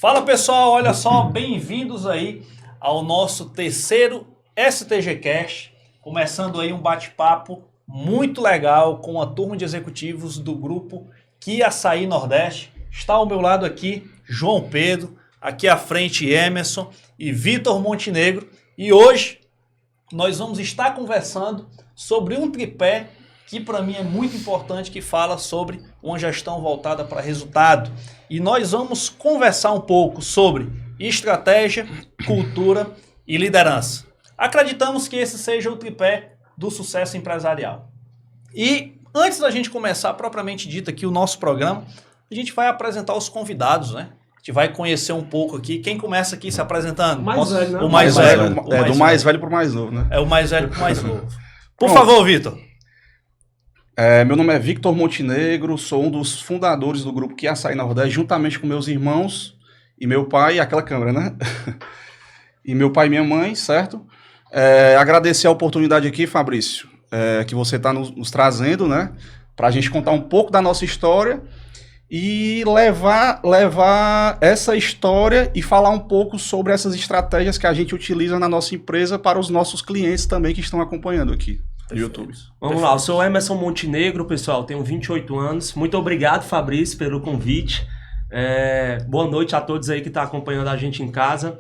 Fala pessoal, olha só, bem-vindos aí ao nosso terceiro STGcast, começando aí um bate-papo muito legal com a turma de executivos do grupo Kia Açaí Nordeste. Está ao meu lado aqui João Pedro, aqui à frente Emerson e Vitor Montenegro, e hoje nós vamos estar conversando sobre um tripé que para mim é muito importante, que fala sobre uma gestão voltada para resultado. E nós vamos conversar um pouco sobre estratégia, cultura e liderança. Acreditamos que esse seja o tripé do sucesso empresarial. E antes da gente começar propriamente dito aqui o nosso programa, a gente vai apresentar os convidados, né? A gente vai conhecer um pouco aqui. Quem começa aqui se apresentando? O mais velho, né? O mais velho. Do mais velho para o mais novo, né? É o mais velho para o mais novo. Por favor, Vitor. Meu nome é Victor Montenegro, sou um dos fundadores do grupo Kia Açaí Nordeste, juntamente com meus irmãos e meu pai, aquela câmera, né? E meu pai e minha mãe, certo? Agradecer a oportunidade aqui, Fabrício, que você está nos trazendo, né? Para a gente contar um pouco da nossa história e levar essa história e falar um pouco sobre essas estratégias que a gente utiliza na nossa empresa para os nossos clientes também que estão acompanhando aqui. YouTube. Vamos lá, eu sou Emerson Montenegro, pessoal, tenho 28 anos. Muito obrigado, Fabrício, pelo convite. Boa noite a todos aí que estão acompanhando a gente em casa.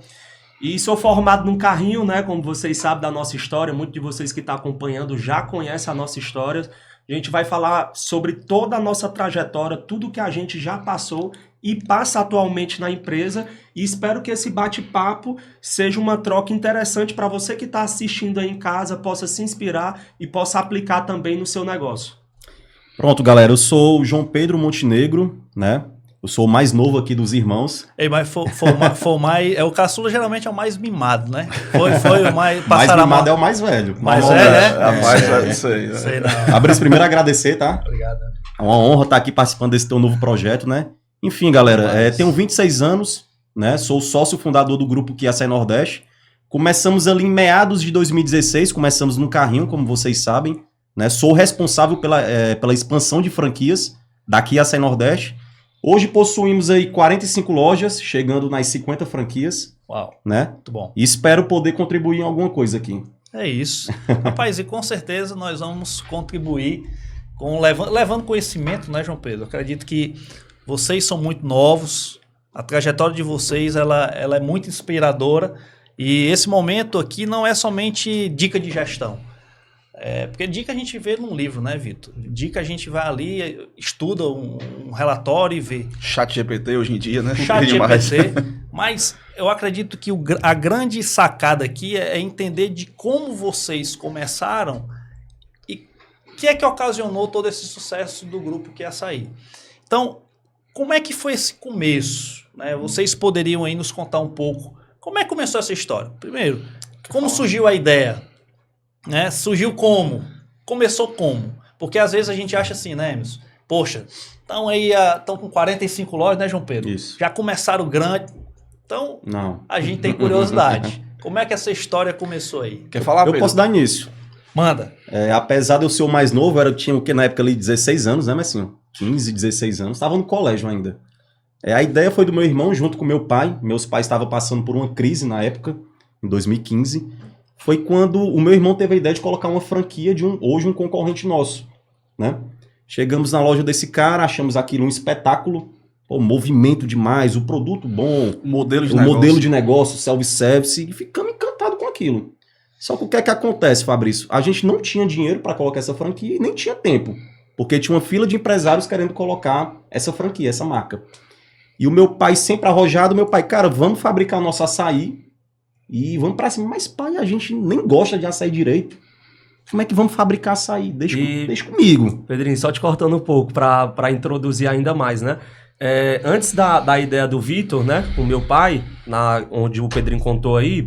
E sou formado num carrinho, né? Como vocês sabem da nossa história, muitos de vocês que estão acompanhando já conhecem a nossa história. A gente vai falar sobre toda a nossa trajetória, tudo que a gente já passou e passa atualmente na empresa, e espero que esse bate-papo seja uma troca interessante para você que está assistindo aí em casa, possa se inspirar e possa aplicar também no seu negócio. Pronto, galera, eu sou o João Pedro Montenegro, né? Eu sou o mais novo aqui dos irmãos. Mas o caçula geralmente é o mais mimado, né? Foi o mais... Mais mimado é o mais velho. Mais velho, né? Mais velho, isso aí. Sei não. Fabrício, primeiro agradecer, tá? Obrigado. É uma honra estar aqui participando desse teu novo projeto, né? Enfim, galera, tenho 26 anos, né? Sou sócio fundador do grupo Kia Açaí Nordeste. Começamos ali em meados de 2016, começamos no carrinho, como vocês sabem, né? Sou responsável pela expansão de franquias da Kia Açaí Nordeste. Hoje possuímos aí 45 lojas, chegando nas 50 franquias. Uau, né? Muito bom. E espero poder contribuir em alguma coisa aqui. É isso. Rapaz, e com certeza nós vamos contribuir levando conhecimento, né, João Pedro? Eu acredito que vocês são muito novos, a trajetória de vocês ela é muito inspiradora, e esse momento aqui não é somente dica de gestão. Porque dica a gente vê num livro, né, Vitor? Dica a gente vai ali, estuda um relatório e vê. ChatGPT hoje em dia, né? ChatGPT, mas eu acredito que a grande sacada aqui é entender de como vocês começaram e o que é que ocasionou todo esse sucesso do grupo Kia Açaí. Então, como é que foi esse começo? Né? Vocês poderiam aí nos contar um pouco como é que começou essa história? Primeiro, como surgiu a ideia? Né? Surgiu como? Começou como? Porque às vezes a gente acha assim, né, Emerson? Poxa, estão com 45 lojas, né, João Pedro? Isso. Já começaram grande. Então, Não. a gente tem curiosidade. Como é que essa história começou aí? Quer falar, Eu Pedro? posso dar início. Manda. Apesar de eu ser o mais novo, eu tinha o que na época ali 16 anos, né, Messinho? 15, 16 anos. Estava no colégio ainda. A ideia foi do meu irmão junto com meu pai. Meus pais estavam passando por uma crise na época, em 2015. Foi quando o meu irmão teve a ideia de colocar uma franquia de hoje um concorrente nosso, né? Chegamos na loja desse cara, achamos aquilo um espetáculo, movimento demais, o produto bom, O modelo de negócio, self-service, e ficamos encantados com aquilo. Só que o que é que acontece, Fabrício? A gente não tinha dinheiro para colocar essa franquia e nem tinha tempo, porque tinha uma fila de empresários querendo colocar essa franquia, essa marca. E o meu pai sempre arrojado, cara, vamos fabricar nosso açaí e vamos pra cima. Mas, pai, a gente nem gosta de açaí direito. Como é que vamos fabricar açaí? Deixa comigo. Pedrinho, só te cortando um pouco para introduzir ainda mais, né? Antes da ideia do Vitor, né, com meu pai, onde o Pedrinho contou aí,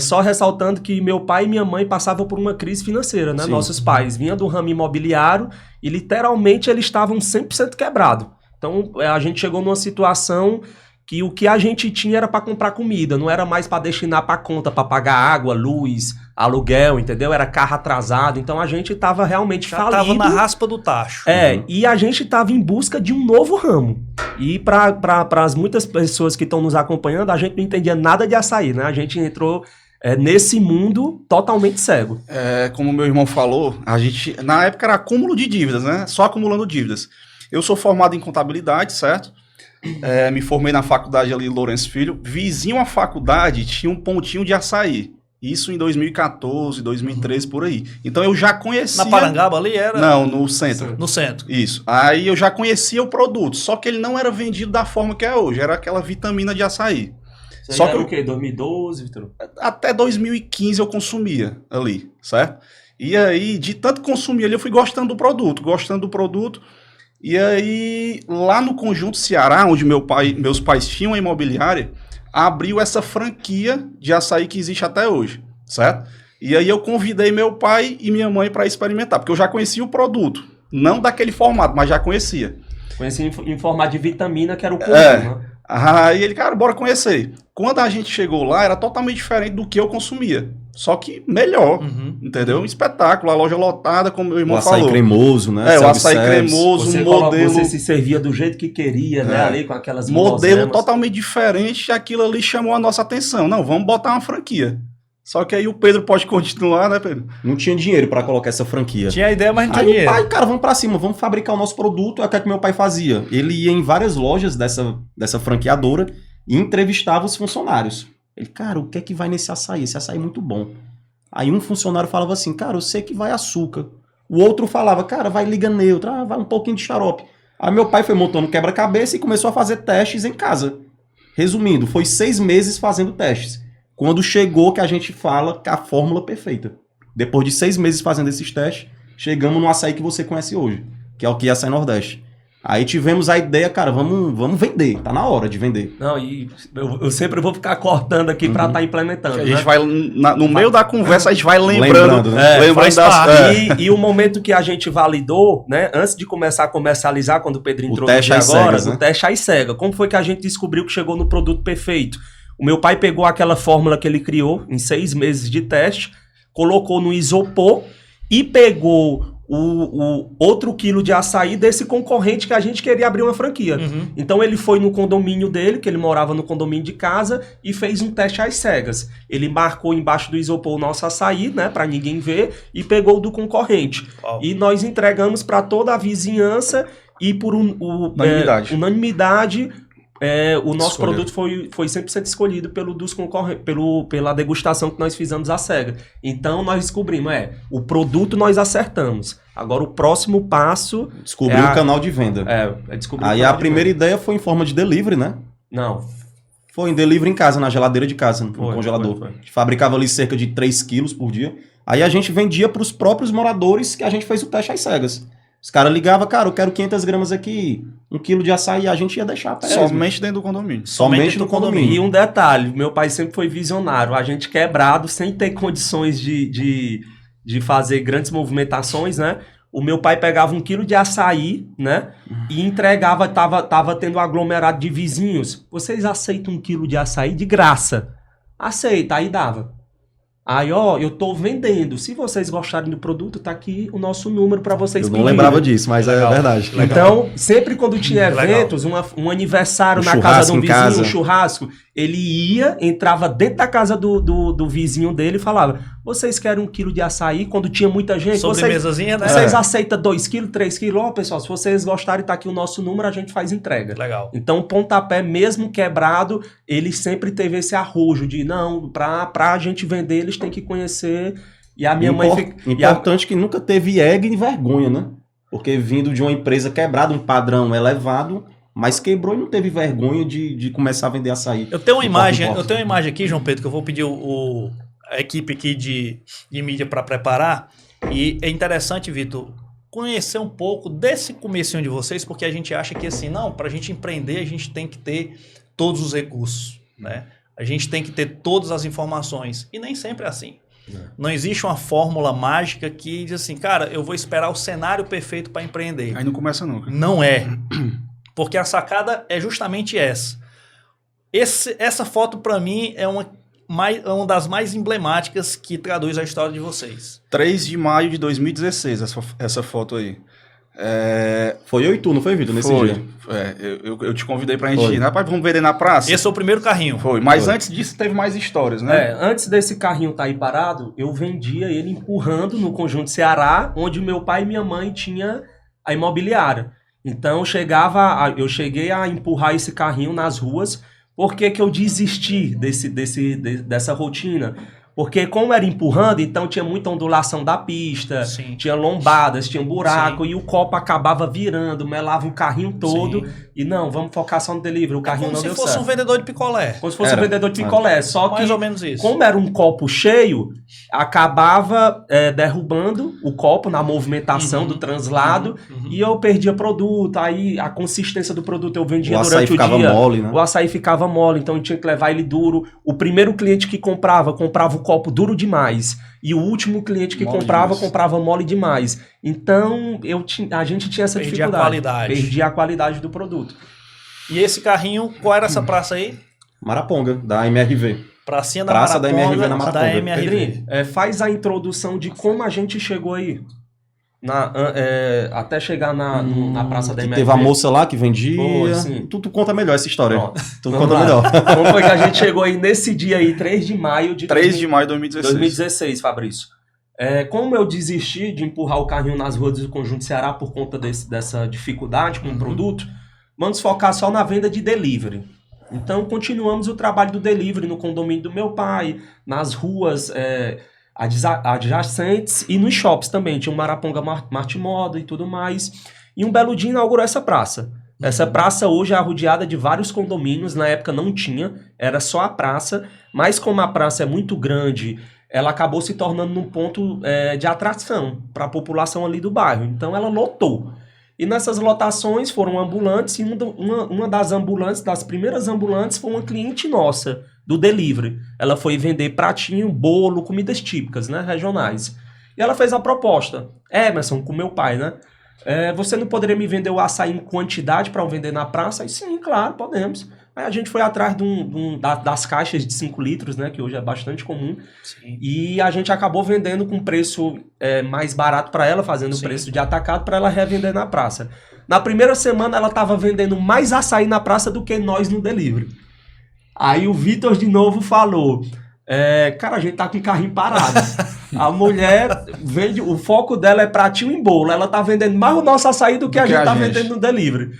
só ressaltando que meu pai e minha mãe passavam por uma crise financeira, né? Sim. Nossos pais vinham do ramo imobiliário e literalmente eles estavam 100% quebrados. Então a gente chegou numa situação que o que a gente tinha era para comprar comida, não era mais para destinar para conta, para pagar água, luz, aluguel, entendeu? Era carro atrasado, então a gente tava realmente Já falido. tava na raspa do tacho. E a gente tava em busca de um novo ramo. E para as muitas pessoas que estão nos acompanhando, a gente não entendia nada de açaí, né? A gente entrou nesse mundo totalmente cego. Como meu irmão falou, a gente, na época era acúmulo de dívidas, né? Só acumulando dívidas. Eu sou formado em contabilidade, certo? Me formei na faculdade ali, Lourenço Filho. Vizinho à faculdade tinha um pontinho de açaí. Isso em 2014, 2013, por aí. Então eu já conhecia... Na Parangaba ali era? Não, no centro. No centro. Isso. Aí eu já conhecia o produto, só que ele não era vendido da forma que é hoje. Era aquela vitamina de açaí. Só que o quê? 2012, Vitor? Até 2015 eu consumia ali, certo? E aí, de tanto consumir ali, eu fui gostando do produto. E aí, lá no Conjunto Ceará, onde meus pais tinham a imobiliária, abriu essa franquia de açaí que existe até hoje, certo? E aí eu convidei meu pai e minha mãe para experimentar, porque eu já conhecia o produto, não daquele formato, mas já conhecia. Conhecia em formato de vitamina, que era o comum, né? Aí ele, cara, bora conhecer. Quando a gente chegou lá, era totalmente diferente do que eu consumia. Só que melhor, entendeu? Um espetáculo, a loja lotada, como meu irmão falou. O açaí cremoso, né? O açaí cremoso, modelo... Você se servia do jeito que queria, né? Ali com aquelas modelo totalmente diferente, aquilo ali chamou a nossa atenção. Não, vamos botar uma franquia. Só que aí o Pedro pode continuar, né, Pedro? Não tinha dinheiro pra colocar essa franquia. Tinha ideia, mas não tinha Aí, dinheiro. pai, cara, vamos pra cima, vamos fabricar o nosso produto. É o que meu pai fazia. Ele ia em várias lojas dessa franqueadora e entrevistava os funcionários. Ele, cara, o que é que vai nesse açaí? Esse açaí é muito bom. Aí um funcionário falava assim, cara, eu sei que vai açúcar. O outro falava, cara, vai liga neutra, vai um pouquinho de xarope. Aí meu pai foi montando quebra-cabeça e começou a fazer testes em casa. Resumindo, foi 6 meses fazendo testes. Quando chegou que a gente fala que a fórmula perfeita. Depois de 6 meses fazendo esses testes, chegamos no açaí que você conhece hoje, que é o que é Açaí Nordeste. Aí tivemos a ideia, cara, vamos vender, tá na hora de vender. Não, e eu sempre vou ficar cortando aqui pra estar implementando. A gente vai, no meio da conversa, a gente vai lembrando E o momento que a gente validou, né, antes de começar a comercializar, quando o Pedro entrou teste agora, cegas, né? O teste às cegas. Como foi que a gente descobriu que chegou no produto perfeito? O meu pai pegou aquela fórmula que ele criou em 6 meses de teste, colocou no isopor e pegou o outro quilo de açaí desse concorrente que a gente queria abrir uma franquia. Então ele foi no condomínio dele, que ele morava no condomínio de casa, e fez um teste às cegas. Ele marcou embaixo do isopor o nosso açaí, né, para ninguém ver, e pegou o do concorrente. E nós entregamos para toda a vizinhança e por unanimidade. O nosso produto foi 100% escolhido pela degustação que nós fizemos à cega. Então nós descobrimos, o produto nós acertamos. Agora o próximo passo... Descobrir o canal de venda. Aí a primeira ideia foi em forma de delivery, né? Não. Foi em delivery em casa, na geladeira de casa, no congelador. Foi. A gente fabricava ali cerca de 3 quilos por dia. Aí a gente vendia para os próprios moradores que a gente fez o teste às cegas. Os caras ligavam, cara, eu quero 500 gramas aqui, 1 quilo de açaí, a gente ia deixar pra eles. Somente dentro do condomínio. Somente no condomínio. E um detalhe, meu pai sempre foi visionário, a gente quebrado, sem ter condições de fazer grandes movimentações, né? O meu pai pegava 1 quilo de açaí, né? E entregava, tava tendo um aglomerado de vizinhos. Vocês aceitam 1 quilo de açaí de graça? Aceita, aí dava. Aí, eu tô vendendo. Se vocês gostarem do produto, tá aqui o nosso número para vocês pedirem. Eu não lembrava disso, mas é verdade. Então, sempre quando tinha eventos, um aniversário na casa de um vizinho, um churrasco, ele ia, entrava dentro da casa do vizinho dele e falava, vocês querem 1 quilo de açaí? Quando tinha muita gente, sobremesazinha, né? Vocês aceitam 2 quilos, 3 quilos? Pessoal, se vocês gostarem, tá aqui o nosso número, a gente faz entrega. Legal. Então, o pontapé, mesmo quebrado, ele sempre teve esse arrojo de, não, pra gente vender, eles têm que conhecer. E a minha mãe... Importante que nunca teve ego e vergonha, né? Porque vindo de uma empresa quebrada, um padrão elevado, mas quebrou e não teve vergonha de começar a vender açaí. Eu tenho uma imagem aqui, João Pedro, que eu vou pedir a equipe aqui de mídia para preparar. E é interessante, Vitor, conhecer um pouco desse comecinho de vocês, porque a gente acha que assim, não, para a gente empreender, a gente tem que ter todos os recursos, né? A gente tem que ter todas as informações. E nem sempre é assim. Não existe uma fórmula mágica que diz assim, cara, eu vou esperar o cenário perfeito para empreender. Aí não começa nunca. Não é. Porque a sacada é justamente essa. Essa foto, para mim, é uma uma das mais emblemáticas que traduz a história de vocês. 3 de maio de 2016, essa foto aí. Foi eu e tu, não foi, Vitor, nesse Foi. dia? Eu te convidei pra gente Foi. ir. Rapaz, vamos vender na praça? Esse é o primeiro carrinho. Foi, mas Foi. antes disso teve mais histórias, né? Antes desse carrinho estar aí parado, eu vendia ele empurrando no Conjunto Ceará, onde meu pai e minha mãe tinham a imobiliária. Então eu cheguei a empurrar esse carrinho nas ruas. Por que que eu desisti dessa rotina? Porque como era empurrando, então tinha muita ondulação da pista, Sim. tinha lombadas, tinha buraco, Sim. e o copo acabava virando, melava o carrinho todo. Sim. E não, vamos focar só no delivery, o carrinho Como não se deu fosse certo. um vendedor de picolé. Como se fosse Era. um vendedor de picolé. Só que, Mais ou menos isso. como era um copo cheio, acabava derrubando o copo na movimentação do translado e eu perdia produto. Aí a consistência do produto eu vendia O açaí durante o ficava dia. mole, né? O açaí ficava mole, então eu tinha que levar ele duro. O primeiro cliente que comprava o copo duro demais. E o último cliente que Mole comprava demais. mole demais. Então a gente tinha essa Perdia a dificuldade. qualidade. Perdia a qualidade do produto. E esse carrinho, qual era essa praça aí? Maraponga, da MRV. Pracinha da Praça da Maraponga, MRV na Maraponga. Da MRV. Pedrinho, faz a introdução de como a gente chegou aí. Até chegar na Praça da Que MRV. teve a moça lá que vendia. Foi, sim. Tu conta melhor essa história. Pronto. Tu Vamos conta lá. melhor. Como foi que a gente chegou aí nesse dia aí, 3 de maio de 3 de maio de 2016. 2016, Fabrício. Como eu desisti de empurrar o carrinho nas ruas do Conjunto Ceará por conta dessa dificuldade com o produto, vamos focar só na venda de delivery. Então, continuamos o trabalho do delivery no condomínio do meu pai, nas ruas adjacentes e nos shops também. Tinha o Maraponga Martimoda e tudo mais. E um belo dia inaugurou essa praça. Essa praça hoje é arrodeada de vários condomínios. Na época não tinha, era só a praça. Mas como a praça é muito grande, ela acabou se tornando um ponto de atração para a população ali do bairro. Então ela lotou. E nessas lotações foram ambulantes, e uma das ambulantes, das primeiras ambulantes, foi uma cliente nossa, do delivery. Ela foi vender pratinho, bolo, comidas típicas, né, regionais. E ela fez a proposta. Emerson, com meu pai, né? Você não poderia me vender o açaí em quantidade para eu vender na praça? E sim, claro, podemos. Aí a gente foi atrás das caixas de 5 litros, né, que hoje é bastante comum. Sim. E a gente acabou vendendo com preço mais barato para ela, fazendo Sim. preço de atacado para ela revender na praça. Na primeira semana ela estava vendendo mais açaí na praça do que nós no delivery. Aí o Vitor de novo falou, cara, a gente tá com o carrinho parado. A mulher vende, o foco dela é pratinho em bolo. Ela tá vendendo mais o nosso açaí do que a gente tá vendendo no delivery.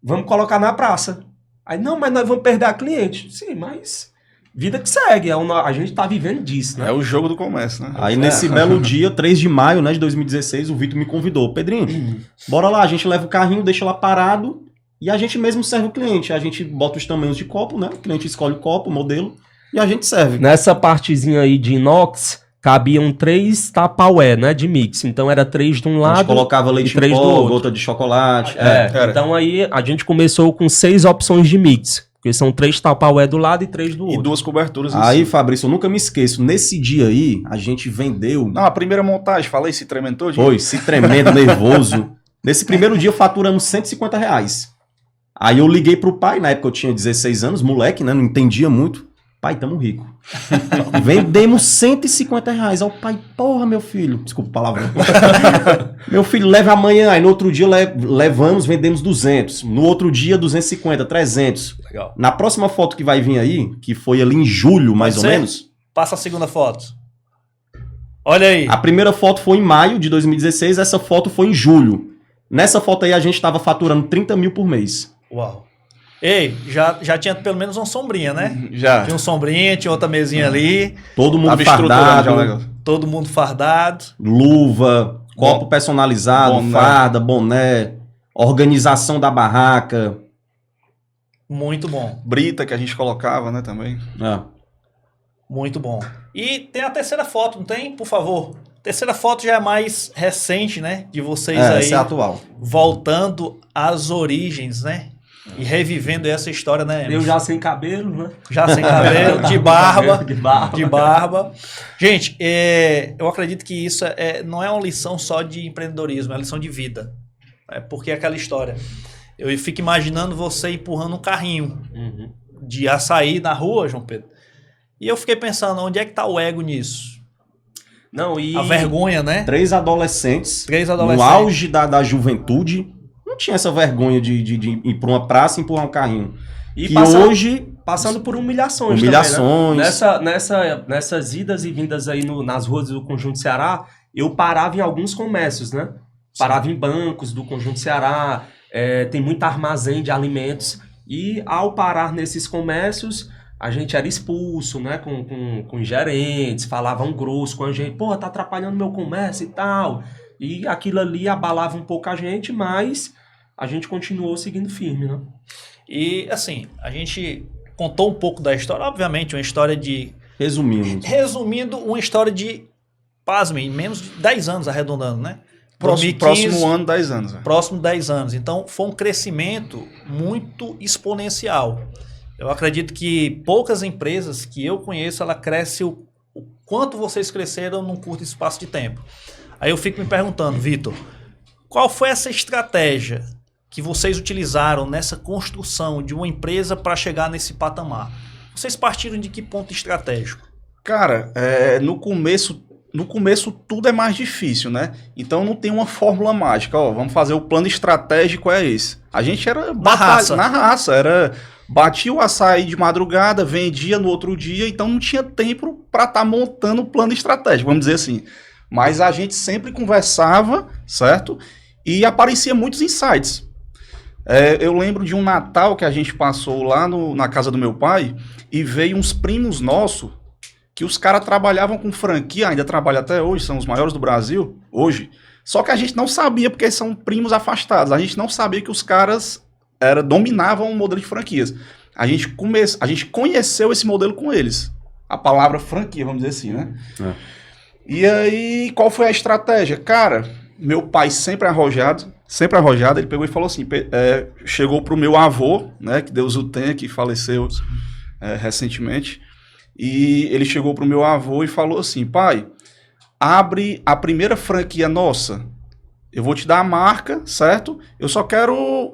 Vamos colocar na praça. Aí, não, mas nós vamos perder a cliente. Sim, mas vida que segue. A gente tá vivendo disso, né? É o jogo do comércio, né? Aí nesse belo dia, 3 de maio, né, de 2016, o Vitor me convidou. Pedrinho, bora lá, a gente leva o carrinho, deixa lá parado e a gente mesmo serve o cliente. A gente bota os tamanhos de copo, né? O cliente escolhe o copo, o modelo e a gente serve. Nessa partezinha aí de inox, cabiam 3 Tupperware, né, de mix. Então era 3 de um A gente lado colocava leite e 3 em do pó, outro. gota de chocolate. era. Então aí a gente começou com 6 opções de mix. Porque são 3 Tupperware do lado e 3 do E outro. 2 coberturas. Aí, em cima. Fabrício, eu nunca me esqueço. Nesse dia aí, a gente vendeu. Não, a primeira montagem, falei, se tremendo todo. Foi, se tremendo, nervoso. Nesse primeiro dia, faturamos R$150. Aí eu liguei pro pai, na época eu tinha 16 anos, moleque, né? Não entendia muito. Pai, tamo rico. Vendemos R$150. Aí o pai, porra, meu filho. Desculpa a palavra. Meu filho, leva amanhã. Aí no outro dia levamos, vendemos 200. No outro dia, 250, 300. Legal. Na próxima foto que vai vir aí, que foi ali em julho, mais ou Pode ser? menos. Passa a segunda foto. Olha aí. A primeira foto foi em maio de 2016, essa foto foi em julho. Nessa foto aí a gente tava faturando 30 mil por mês. Uau. Ei, já tinha pelo menos uma sombrinha, né? Já. Tinha um sombrinha, tinha outra mesinha ali, Todo mundo Tava estruturando já o fardado, negócio. todo mundo fardado. luva, copo personalizado, boné. farda, boné, organização da barraca. Muito bom, Brita que a gente colocava, né, também. Ah, muito bom. E tem a terceira foto, não tem? Por favor. Terceira foto já é mais recente, né? De vocês aí essa é a atual. voltando às origens, né? E revivendo essa história, né? Eu já sem cabelo, né? Já sem cabelo, de barba. De barba. De barba. Gente, eu acredito que isso não é uma lição só de empreendedorismo, é uma lição de vida. Porque é aquela história. Eu fico imaginando você empurrando um carrinho Uhum. de açaí na rua, João Pedro. E eu fiquei pensando, onde é que tá o ego nisso? Não, e... A vergonha, né? 3 adolescentes, Três adolescentes. no auge da juventude, não tinha essa vergonha de ir pra uma praça e empurrar um carrinho. E Que hoje... Passando por humilhações Humilhações. também, né? Nessas idas e vindas aí nas ruas do Conjunto Ceará, eu parava em alguns comércios, né? Parava em bancos do Conjunto Ceará, tem muito armazém de alimentos. E ao parar nesses comércios, a gente era expulso, né? Com gerentes, falavam grosso com a gente. Pô, tá atrapalhando meu comércio e tal. E aquilo ali abalava um pouco a gente, mas a gente continuou seguindo firme, né? E, assim, a gente contou um pouco da história, obviamente, uma história de... Resumindo, uma história de, pasmem, menos de 10 anos arredondando, né? Próximo ano, 10 anos. Próximo 10 anos. Então, foi um crescimento muito exponencial. Eu acredito que poucas empresas que eu conheço, ela cresce o quanto vocês cresceram num curto espaço de tempo. Aí eu fico me perguntando, Vitor, qual foi essa estratégia que vocês utilizaram nessa construção de uma empresa para chegar nesse patamar? Vocês partiram de que ponto estratégico? Cara, no começo tudo é mais difícil, né? Então não tem uma fórmula mágica. Ó, vamos fazer o plano estratégico, é esse. A gente era na raça, batia o açaí de madrugada, vendia no outro dia, então não tinha tempo para estar montando o plano estratégico, vamos dizer assim. Mas a gente sempre conversava, certo? E aparecia muitos insights. Eu lembro de um Natal que a gente passou lá na casa do meu pai e veio uns primos nossos que os caras trabalhavam com franquia, ainda trabalham até hoje, são os maiores do Brasil, hoje. Só que a gente não sabia, porque são primos afastados, a gente não sabia que os caras dominavam o modelo de franquias. A gente conheceu esse modelo com eles. A palavra franquia, vamos dizer assim, né? E aí, qual foi a estratégia? Cara, meu pai sempre arrojado, ele pegou e falou assim, chegou pro meu avô, né, que Deus o tenha, que faleceu recentemente, e ele chegou pro meu avô e falou assim, pai, abre a primeira franquia nossa, eu vou te dar a marca, certo? Eu só quero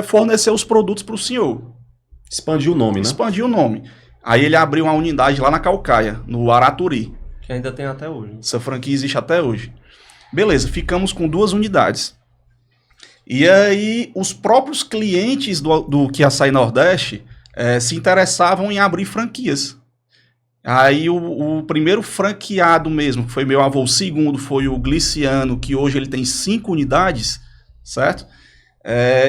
fornecer os produtos pro senhor. Expandiu o nome, né? Expandiu o nome. Aí ele abriu uma unidade lá na Caucaia, no Araturi. Que ainda tem até hoje. Essa franquia existe até hoje. Beleza, ficamos com 2 unidades. E aí, os próprios clientes do QuiAçaí Nordeste se interessavam em abrir franquias. Aí, o primeiro franqueado mesmo, que foi meu avô, o segundo foi o Gliciano, que hoje ele tem 5 unidades, certo?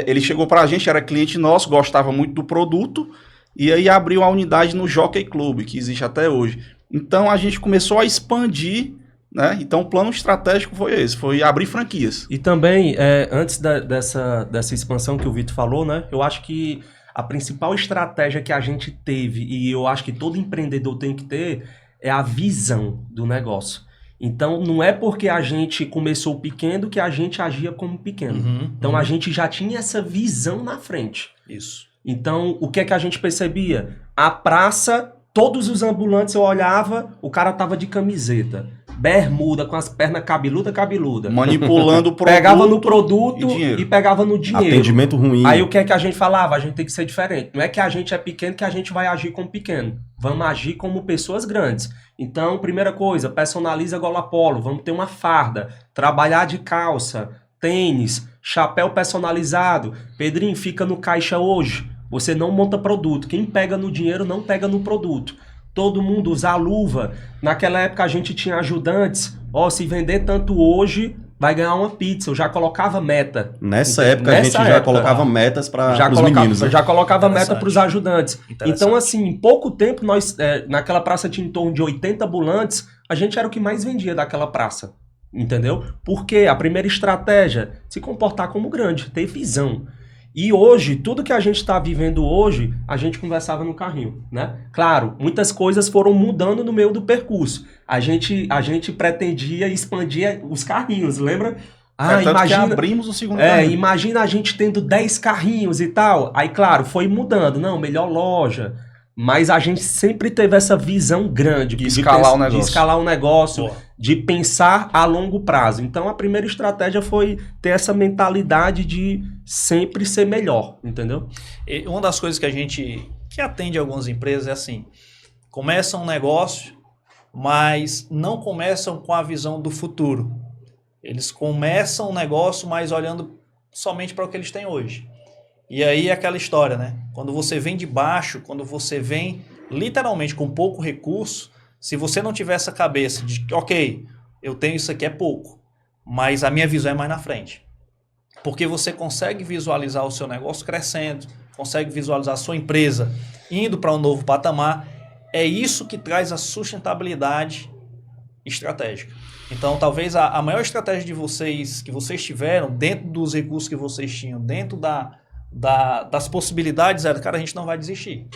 Ele chegou pra gente, era cliente nosso, gostava muito do produto, e aí abriu a unidade no Jockey Club, que existe até hoje. Então, a gente começou a expandir, né? Então, o plano estratégico foi esse, foi abrir franquias. E também, antes dessa expansão que o Vitor falou, né? Eu acho que a principal estratégia que a gente teve, e eu acho que todo empreendedor tem que ter, é a visão do negócio. Então, não é porque a gente começou pequeno que a gente agia como pequeno. Então, a gente já tinha essa visão na frente. Isso. Então, o que é que a gente percebia? A praça, todos os ambulantes eu olhava, o cara tava de camiseta, bermuda, com as pernas cabeluda. Manipulando o produto. Pegava no produto e pegava no dinheiro. Atendimento ruim. Aí o que é que a gente falava? A gente tem que ser diferente. Não é que a gente é pequeno que a gente vai agir como pequeno. Vamos agir como pessoas grandes. Então, primeira coisa, personaliza gola polo. Vamos ter uma farda. Trabalhar de calça, tênis, chapéu personalizado. Pedrinho, fica no caixa hoje. Você não monta produto. Quem pega no dinheiro não pega no produto. Todo mundo usar luva. Naquela época a gente tinha ajudantes. Se vender tanto hoje, vai ganhar uma pizza. Eu já colocava meta. Nessa época a gente já colocava metas para os meninos. Né? Já colocava meta para os ajudantes. Então, assim, em pouco tempo, nós naquela praça tinha em torno de 80 ambulantes, a gente era o que mais vendia daquela praça. Entendeu? Porque a primeira estratégia, se comportar como grande, ter visão. E hoje, tudo que a gente está vivendo hoje, a gente conversava no carrinho, né? Claro, muitas coisas foram mudando no meio do percurso. A gente pretendia expandir os carrinhos, lembra? Imagina que abrimos o segundo carrinho. Imagina a gente tendo 10 carrinhos e tal. Aí, claro, foi mudando. Não, melhor loja. Mas a gente sempre teve essa visão grande. De escalar o negócio. De escalar o negócio, de pensar a longo prazo. Então, a primeira estratégia foi ter essa mentalidade de sempre ser melhor, entendeu? E uma das coisas que a gente, que atende algumas empresas é assim, começam um negócio, mas não começam com a visão do futuro. Eles começam um negócio, mas olhando somente para o que eles têm hoje. E aí é aquela história, né? Quando você vem de baixo, quando você vem literalmente com pouco recurso, se você não tiver essa cabeça de, ok, eu tenho isso aqui, é pouco, mas a minha visão é mais na frente. Porque você consegue visualizar o seu negócio crescendo, consegue visualizar a sua empresa indo para um novo patamar. É isso que traz a sustentabilidade estratégica. Então, talvez a maior estratégia de vocês, que vocês tiveram, dentro dos recursos que vocês tinham, dentro das possibilidades, era, cara, a gente não vai desistir.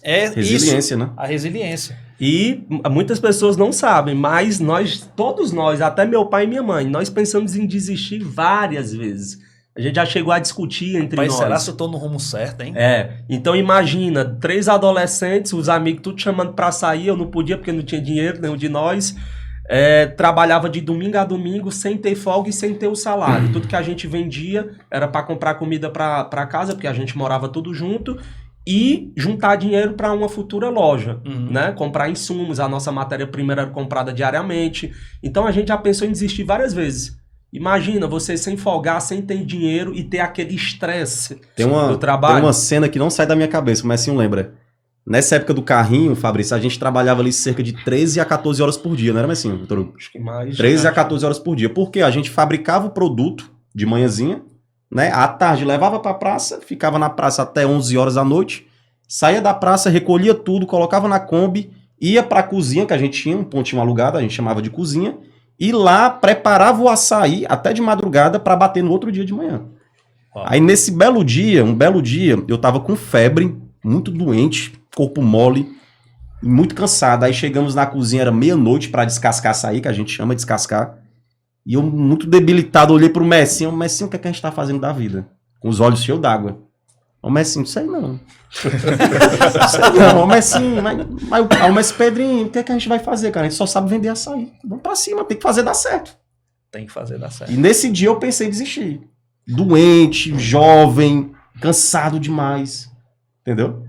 É Resiliência, isso, né? a resiliência. E muitas pessoas não sabem, mas todos nós, até meu pai e minha mãe, nós pensamos em desistir várias vezes. A gente já chegou a discutir entre Mas nós. será que eu tô no rumo certo, hein? Então imagina, 3 adolescentes, os amigos tudo chamando pra sair, eu não podia porque não tinha dinheiro, nenhum de nós. Trabalhava de domingo a domingo sem ter folga e sem ter o salário. Tudo que a gente vendia era para comprar comida para casa, porque a gente morava tudo junto, e juntar dinheiro para uma futura loja, né? Comprar insumos, a nossa matéria-prima era comprada diariamente. Então a gente já pensou em desistir várias vezes. Imagina você sem folgar, sem ter dinheiro e ter aquele estresse do trabalho. Tem uma cena que não sai da minha cabeça, mas sim lembra. Nessa época do carrinho, Fabrício, a gente trabalhava ali cerca de 13 a 14 horas por dia, não era mais assim, doutor? Acho que mais. 13 a 14 horas por dia. Porque a gente fabricava o produto de manhãzinha, né? À tarde levava pra praça, ficava na praça até 11 horas da noite, saía da praça, recolhia tudo, colocava na Kombi, ia pra cozinha, que a gente tinha um pontinho alugado, a gente chamava de cozinha, e lá preparava o açaí até de madrugada pra bater no outro dia de manhã. Aí nesse belo dia, eu tava com febre, muito doente, corpo mole, e muito cansado. Aí chegamos na cozinha, era meia-noite pra descascar açaí, que a gente chama de descascar. E eu, muito debilitado, olhei pro Messinho. Messinho, o que é que a gente tá fazendo da vida? Com os olhos cheios d'água. Ô Messinho, sei não. Sei não, ô Messinho. Mas o Messi Pedrinho, o que é que a gente vai fazer, cara? A gente só sabe vender açaí. Vamos pra cima, tem que fazer dar certo. Tem que fazer dar certo. E nesse dia eu pensei em desistir. Doente, jovem, cansado demais. Entendeu?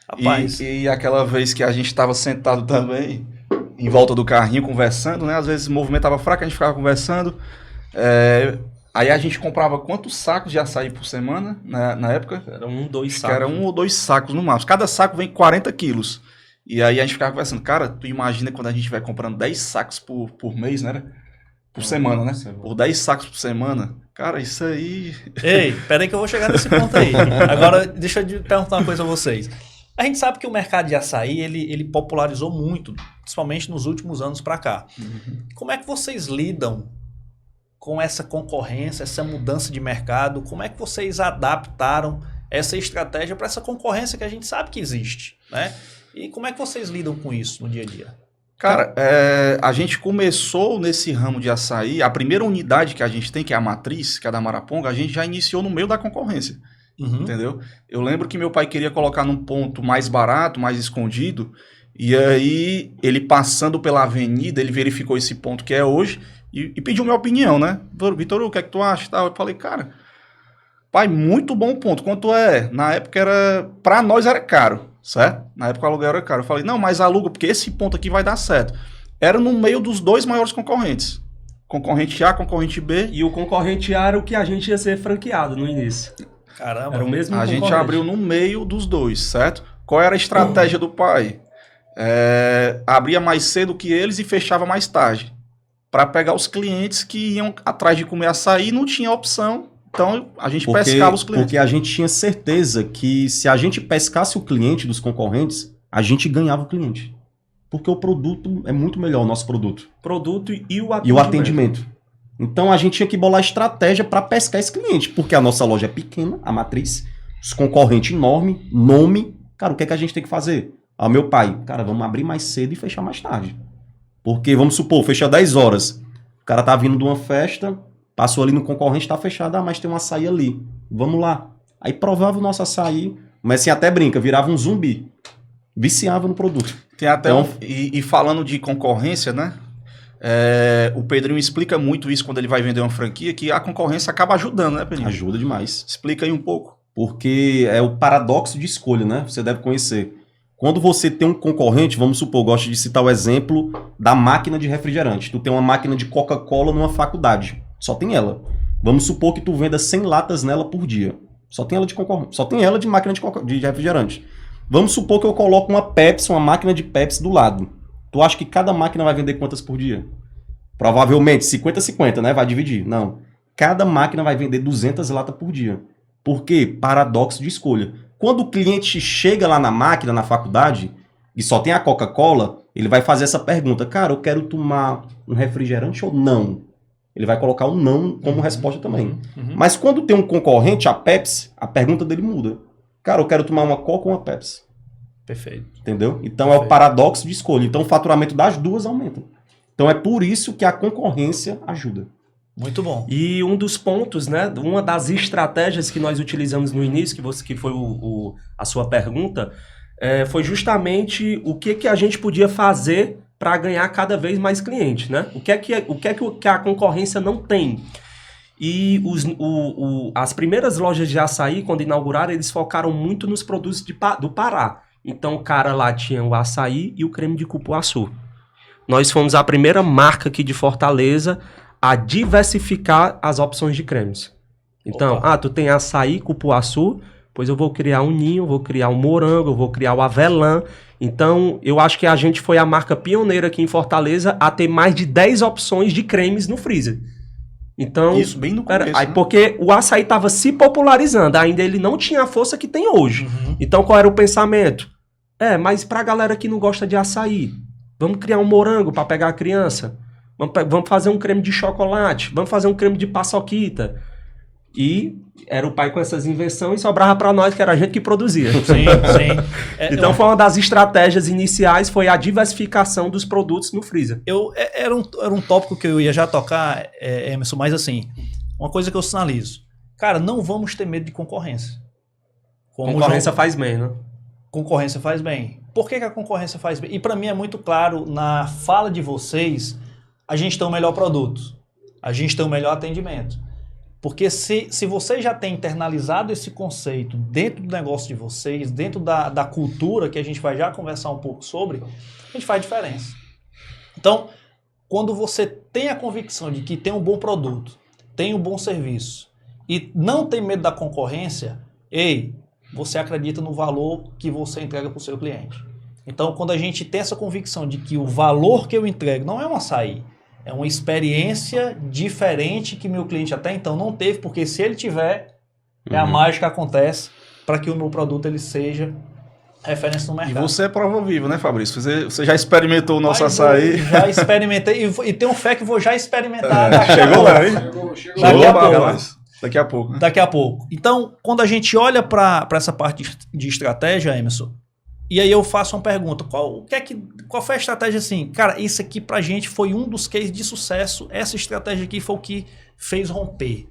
Rapaz, E aquela vez que a gente estava sentado também, em volta do carrinho, conversando, né? Às vezes o movimento estava fraco, a gente ficava conversando. Aí a gente comprava quantos sacos de açaí por semana, na época? Era 1, 2 Acho sacos. que era 1 ou 2 sacos no máximo. Cada saco vem 40 quilos. E aí a gente ficava conversando. Cara, tu imagina quando a gente vai comprando 10 sacos por mês, né? Por semana, né? Por 10 sacos por semana. Cara, isso aí... Ei, peraí que eu vou chegar nesse ponto aí. Agora, deixa eu perguntar uma coisa a vocês. A gente sabe que o mercado de açaí, ele popularizou muito, principalmente nos últimos anos para cá. Como é que vocês lidam com essa concorrência, essa mudança de mercado? Como é que vocês adaptaram essa estratégia para essa concorrência que a gente sabe que existe, né? E como é que vocês lidam com isso no dia a dia? Cara, a gente começou nesse ramo de açaí, a primeira unidade que a gente tem, que é a Matriz, que é a da Maraponga, a gente já iniciou no meio da concorrência. Entendeu? Eu lembro que meu pai queria colocar num ponto mais barato, mais escondido, e aí ele passando pela avenida, ele verificou esse ponto que é hoje e pediu minha opinião, né? Vitor, o que é que tu acha? Eu falei, cara, pai, muito bom ponto. Quanto é? Na época pra nós era caro, certo? Na época o aluguel era caro. Eu falei, não, mas aluga, porque esse ponto aqui vai dar certo. Era no meio dos 2 maiores concorrentes. Concorrente A, concorrente B. E o concorrente A era o que a gente ia ser franqueado no início. Caramba. Era o mesmo A gente concorrente. abriu no meio dos 2, certo? Qual era a estratégia do pai? Abria mais cedo que eles e fechava mais tarde. Para pegar os clientes que iam atrás de comer açaí, não tinha opção. Então a gente pescava os clientes. Porque a gente tinha certeza que se a gente pescasse o cliente dos concorrentes, a gente ganhava o cliente. Porque o produto é muito melhor, o nosso produto. Produto e o atendimento. E o atendimento. Então a gente tinha que bolar estratégia para pescar esse cliente, porque a nossa loja é pequena, a Matriz, os concorrentes enorme, nome. Cara, o que é que a gente tem que fazer? Meu pai, cara, vamos abrir mais cedo e fechar mais tarde. Porque, vamos supor, fecha 10 horas. O cara tá vindo de uma festa, passou ali no concorrente, tá fechado, mas tem um açaí ali. Vamos lá. Aí provava o nosso açaí, mas assim, até brinca, virava um zumbi. Viciava no produto. Tem até Então, e falando de concorrência, né? O Pedrinho explica muito isso quando ele vai vender uma franquia, que a concorrência acaba ajudando, né, Pedrinho? ajuda demais. Explica aí um pouco. Porque é o paradoxo de escolha, né? Você deve conhecer. Quando você tem um concorrente, vamos supor, gosto de citar o exemplo da máquina de refrigerante. Tu tem uma máquina de Coca-Cola numa faculdade, só tem ela. Vamos supor que tu venda 100 latas nela por dia. Só tem ela de concorrente, só tem ela de máquina de refrigerante. Vamos supor que eu coloco uma Pepsi, uma máquina de Pepsi do lado. Tu acha que cada máquina vai vender quantas por dia? Provavelmente 50-50, né? Vai dividir. Não. Cada máquina vai vender 200 latas por dia. Por quê? Paradoxo de escolha. Quando o cliente chega lá na máquina, na faculdade, e só tem a Coca-Cola, ele vai fazer essa pergunta. Cara, eu quero tomar um refrigerante ou não? Ele vai colocar o não como resposta também. Mas quando tem um concorrente, a Pepsi, a pergunta dele muda. Cara, eu quero tomar uma Coca ou uma Pepsi? Perfeito. Entendeu? Então é o paradoxo de escolha. Então o faturamento das duas aumenta. Então é por isso que a concorrência ajuda. Muito bom. E um dos pontos, né, uma das estratégias que nós utilizamos no início, que foi a sua pergunta, foi justamente o que a gente podia fazer para ganhar cada vez mais clientes, né? O que é que a concorrência não tem? E as primeiras lojas de açaí, quando inauguraram, eles focaram muito nos produtos do Pará. Então o cara lá tinha o açaí e o creme de cupuaçu. Nós fomos a primeira marca aqui de Fortaleza a diversificar as opções de cremes. Então, tu tem açaí, cupuaçu, pois eu vou criar um ninho, vou criar um morango, eu vou criar o avelã. Então, eu acho que a gente foi a marca pioneira aqui em Fortaleza a ter mais de 10 opções de cremes no freezer. Então, isso bem no começo, aí, né? porque o açaí estava se popularizando, ainda ele não tinha a força que tem hoje. Então, qual era o pensamento? Mas pra galera que não gosta de açaí, vamos criar um morango para pegar a criança. Vamos fazer um creme de chocolate. Vamos fazer um creme de paçoquita. E era o pai com essas invenções e sobrava para nós, que era a gente que produzia. Sim, sim. Então foi uma das estratégias iniciais, foi a diversificação dos produtos no freezer. Era um tópico que eu ia já tocar, Emerson, mas assim, uma coisa que eu sinalizo. Cara, não vamos ter medo de concorrência. Concorrência faz bem, né? Concorrência faz bem. Por que a concorrência faz bem? E para mim é muito claro, na fala de vocês, a gente tem o melhor produto, a gente tem o melhor atendimento. Porque se vocês já têm internalizado esse conceito dentro do negócio de vocês, dentro da cultura, que a gente vai já conversar um pouco sobre, a gente faz diferença. Então, quando você tem a convicção de que tem um bom produto, tem um bom serviço e não tem medo da concorrência, você acredita no valor que você entrega para o seu cliente. Então, quando a gente tem essa convicção de que o valor que eu entrego não é um açaí, é uma experiência diferente que meu cliente até então não teve, porque se ele tiver, a mágica acontece para que o meu produto ele seja referência no mercado. E você é prova viva, né, Fabrício? Você já experimentou o nosso Mas açaí? eu já experimentei e tenho fé que vou já experimentar daqui a Chegou pouco. lá, hein? Daqui a pouco. Rapaz. Daqui a pouco. Né? Daqui a pouco. Então, quando a gente olha para essa parte de estratégia, Emerson, e aí eu faço uma pergunta, qual foi a estratégia assim? Cara, isso aqui pra gente foi um dos cases de sucesso, essa estratégia aqui foi o que fez romper.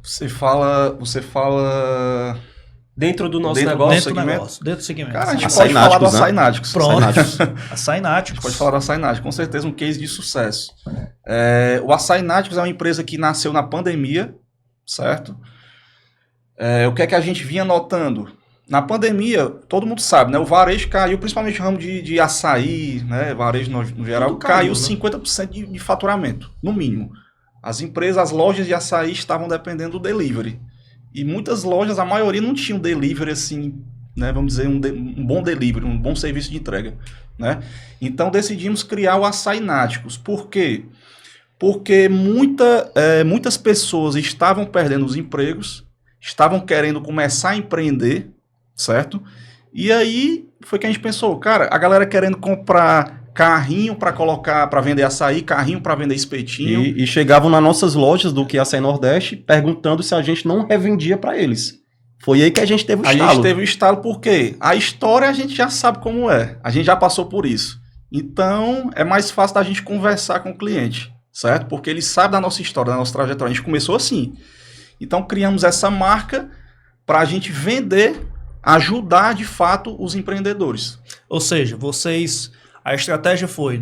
Você fala... Dentro do nosso Dentro do negócio. Dentro do segmento? negócio, dentro do segmento. Cara, a gente Açaí pode falar do Náticos, né? Açaí Náticos. Pronto. Açaí Náticos. Açaí Náticos. Pode falar do Açaí Náticos, com certeza um case de sucesso. O Açaí Náticos é uma empresa que nasceu na pandemia, certo? O que é que a gente vinha notando? Na pandemia, todo mundo sabe, né? O varejo caiu, principalmente o ramo de açaí, né? Varejo no geral, Tudo caiu, né? 50% de faturamento, no mínimo. As empresas, as lojas de açaí estavam dependendo do delivery. E muitas lojas, a maioria não tinham delivery assim, né? Vamos dizer, um bom delivery, um bom serviço de entrega, né? Então decidimos criar o Açaí Náticos. Por quê? Porque muitas pessoas estavam perdendo os empregos, estavam querendo começar a empreender, certo? E aí foi que a gente pensou, cara, a galera querendo comprar carrinho para colocar, para vender açaí, carrinho para vender espetinho. E chegavam nas nossas lojas do que Açaí Nordeste perguntando se a gente não revendia para eles. Foi aí que a gente teve o estalo. A gente teve o estalo porque a história a gente já sabe como é. A gente já passou por isso. Então é mais fácil da gente conversar com o cliente, certo? Porque ele sabe da nossa história, da nossa trajetória. A gente começou assim. Então criamos essa marca para a gente vender, ajudar de fato os empreendedores. Ou seja, a estratégia foi,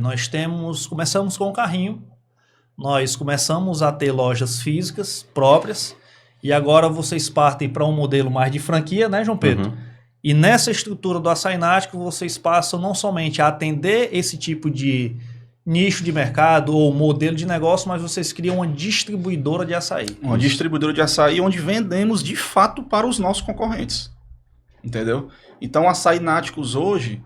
começamos com o carrinho, nós começamos a ter lojas físicas próprias, e agora vocês partem para um modelo mais de franquia, né, João Pedro? E nessa estrutura do Açaí Nático, vocês passam não somente a atender esse tipo de nicho de mercado ou modelo de negócio, mas vocês criam uma distribuidora de açaí. Uma distribuidora de açaí onde vendemos de fato para os nossos concorrentes. Entendeu? Então, Açaí Náticos hoje,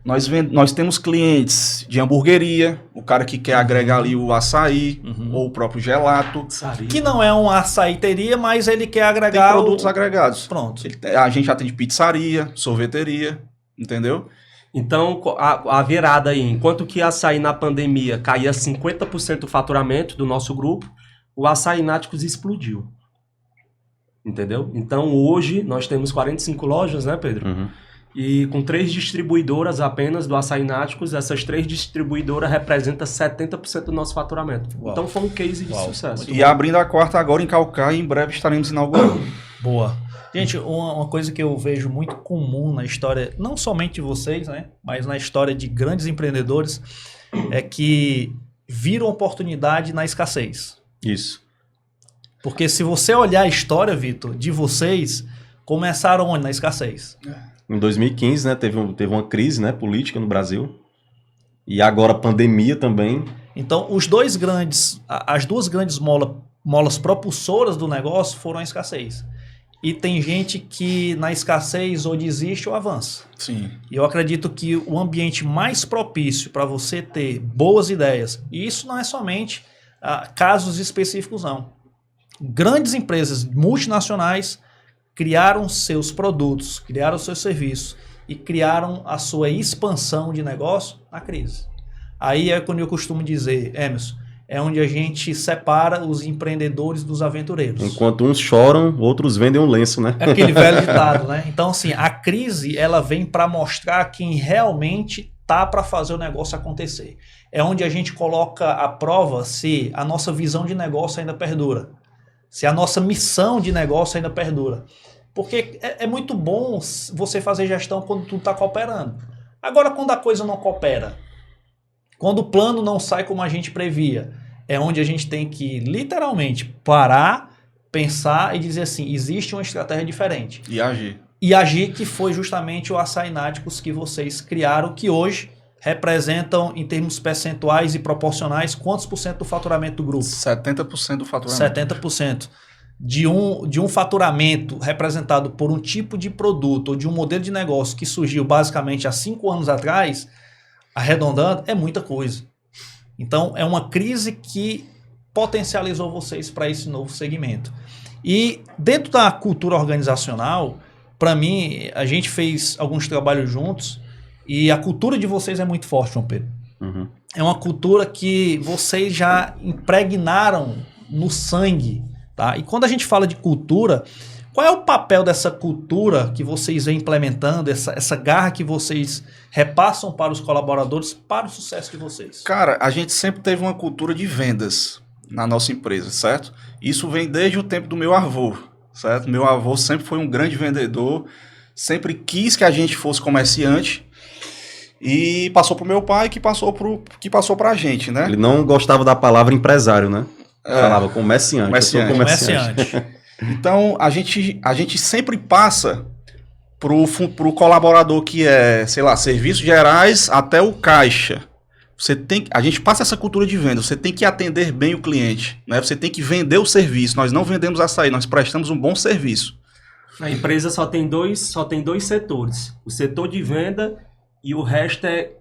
nós temos clientes de hamburgueria, o cara que quer agregar ali o açaí, ou o próprio gelato. Que não é uma açaiteria, mas ele quer agregar... Tem produtos agregados. Pronto. A gente atende pizzaria, sorveteria, entendeu? Então, a virada aí, enquanto que açaí na pandemia caía 50% do faturamento do nosso grupo, o Açaí Náticos explodiu. Entendeu? Então, hoje, nós temos 45 lojas, né, Pedro? Uhum. E com 3 distribuidoras apenas do Açaí Náticos, essas 3 distribuidoras representam 70% do nosso faturamento. Uau. Então, foi um case de sucesso. E abrindo a quarta agora em Caucaia, em breve estaremos inaugurando. Boa. Gente, uma coisa que eu vejo muito comum na história, não somente de vocês, né, mas na história de grandes empreendedores, é que viram oportunidade na escassez. Isso. Porque se você olhar a história, Vitor, de vocês, começaram onde? Na escassez. Em 2015, né, teve uma crise, né, política no Brasil. E agora a pandemia também. Então, as duas grandes molas propulsoras do negócio foram a escassez. E tem gente que na escassez ou desiste ou avança. Sim. E eu acredito que o ambiente mais propício para você ter boas ideias, e isso não é somente casos específicos, não. Grandes empresas multinacionais criaram seus produtos, criaram seus serviços e criaram a sua expansão de negócio na crise. Aí é quando eu costumo dizer, Emerson, é onde a gente separa os empreendedores dos aventureiros. Enquanto uns choram, outros vendem um lenço, né? É aquele velho ditado, né? Então, assim, a crise, ela vem para mostrar quem realmente tá para fazer o negócio acontecer. É onde a gente coloca à prova se a nossa visão de negócio ainda perdura, se a nossa missão de negócio ainda perdura. Porque é muito bom você fazer gestão quando tudo está cooperando. Agora, quando a coisa não coopera, quando o plano não sai como a gente previa, é onde a gente tem que literalmente parar, pensar e dizer assim, existe uma estratégia diferente. E agir. E agir, que foi justamente o Açaí Náticos que vocês criaram, que hoje representam, em termos percentuais e proporcionais, quantos por cento do faturamento do grupo? 70% do faturamento. 70%. De um faturamento representado por um tipo de produto ou de um modelo de negócio que surgiu basicamente há 5 anos atrás, arredondando, é muita coisa. Então, é uma crise que potencializou vocês para esse novo segmento. E dentro da cultura organizacional, para mim, a gente fez alguns trabalhos juntos e a cultura de vocês é muito forte, João Pedro. Uhum. É uma cultura que vocês já impregnaram no sangue, tá? E quando a gente fala de cultura, qual é o papel dessa cultura que vocês vêm implementando, essa garra que vocês repassam para os colaboradores para o sucesso de vocês? Cara, a gente sempre teve uma cultura de vendas na nossa empresa, certo? Isso vem desde o tempo do meu avô, certo? Meu avô sempre foi um grande vendedor, sempre quis que a gente fosse comerciante e passou pro meu pai que passou pra gente, né? Ele não gostava da palavra empresário, né? Falava comerciante. Eu sou Comerciante. Então, a gente sempre passa pro colaborador que é, sei lá, serviços gerais até o caixa. A gente passa essa cultura de venda, você tem que atender bem o cliente, né? Você tem que vender o serviço. Nós não vendemos açaí, nós prestamos um bom serviço. A empresa só tem dois setores. O setor de venda e o resto é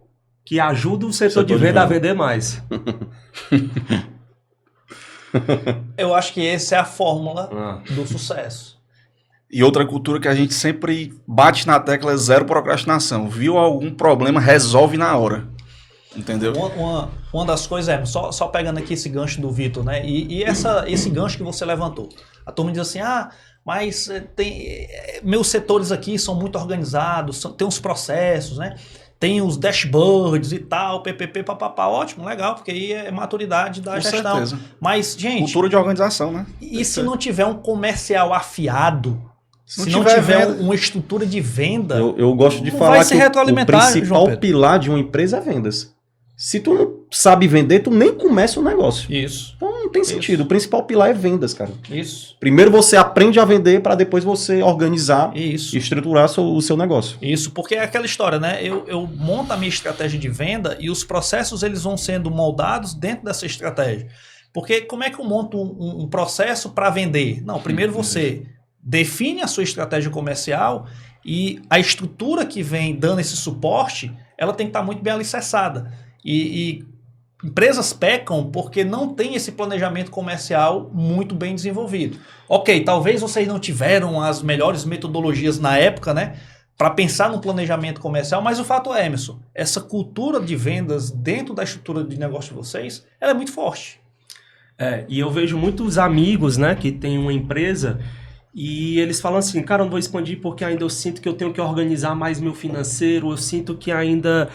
que ajuda o setor de venda a vender mais. Eu acho que essa é a fórmula do sucesso. E outra cultura que a gente sempre bate na tecla é zero procrastinação. Viu algum problema, resolve na hora. Entendeu? Uma das coisas é, só pegando aqui esse gancho do Vitor, né? E esse gancho que você levantou. A turma diz assim, mas meus setores aqui são muito organizados, tem uns processos, né? Tem os dashboards e tal, PPP, papapá, ótimo, legal, porque aí é maturidade da gestão. Certeza. Mas, gente... Cultura de organização, né? E se não tiver um comercial afiado, se não tiver tiver venda, uma estrutura de venda... Eu gosto de não falar vai se que o retroalimentar, João principal Pedro. pilar de uma empresa é vendas. Se tu não sabe vender, tu nem começa o negócio. Isso. Então não tem sentido. O principal pilar é vendas, cara. Isso. Primeiro você aprende a vender para depois você organizar Isso. e estruturar o seu negócio. Isso, porque é aquela história, né? Eu monto a minha estratégia de venda e os processos eles vão sendo moldados dentro dessa estratégia. Porque como é que eu monto um processo para vender? Não, primeiro você define a sua estratégia comercial e a estrutura que vem dando esse suporte, ela tem que estar muito bem alicerçada. E empresas pecam porque não tem esse planejamento comercial muito bem desenvolvido. Ok, talvez vocês não tiveram as melhores metodologias na época, né? Para pensar no planejamento comercial, mas o fato é, Emerson, essa cultura de vendas dentro da estrutura de negócio de vocês, ela é muito forte. E eu vejo muitos amigos, né, que têm uma empresa e eles falam assim, cara, eu não vou expandir porque ainda eu sinto que eu tenho que organizar mais meu financeiro, eu sinto que ainda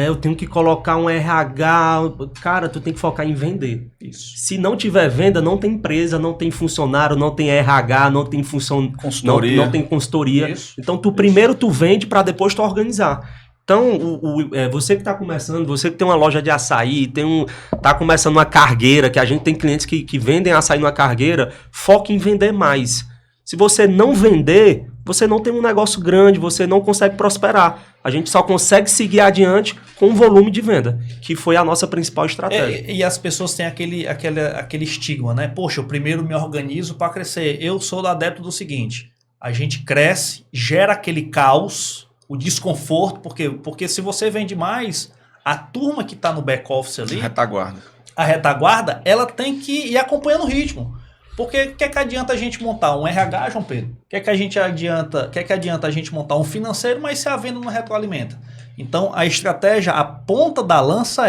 eu tenho que colocar um RH. Cara, tu tem que focar em vender. Isso. Se não tiver venda, não tem empresa, não tem funcionário, não tem RH, não tem Consultoria. não tem consultoria. Isso. Então, primeiro tu vende para depois tu organizar. Então, você que está começando, você que tem uma loja de açaí, tá começando uma cargueira, que a gente tem clientes que vendem açaí numa cargueira, foque em vender mais. Se você não vender, você não tem um negócio grande, você não consegue prosperar. A gente só consegue seguir adiante com o volume de venda, que foi a nossa principal estratégia. E as pessoas têm aquele estigma, né? Poxa, eu primeiro me organizo para crescer. Eu sou do adepto do seguinte, a gente cresce, gera aquele caos, o desconforto, porque se você vende mais, a turma que está no back-office ali, a retaguarda, ela tem que ir acompanhando o ritmo. Porque o que é que adianta a gente montar um RH, João Pedro? O que é que adianta a gente montar um financeiro, mas se a venda não retroalimenta? Então, a estratégia, a ponta da lança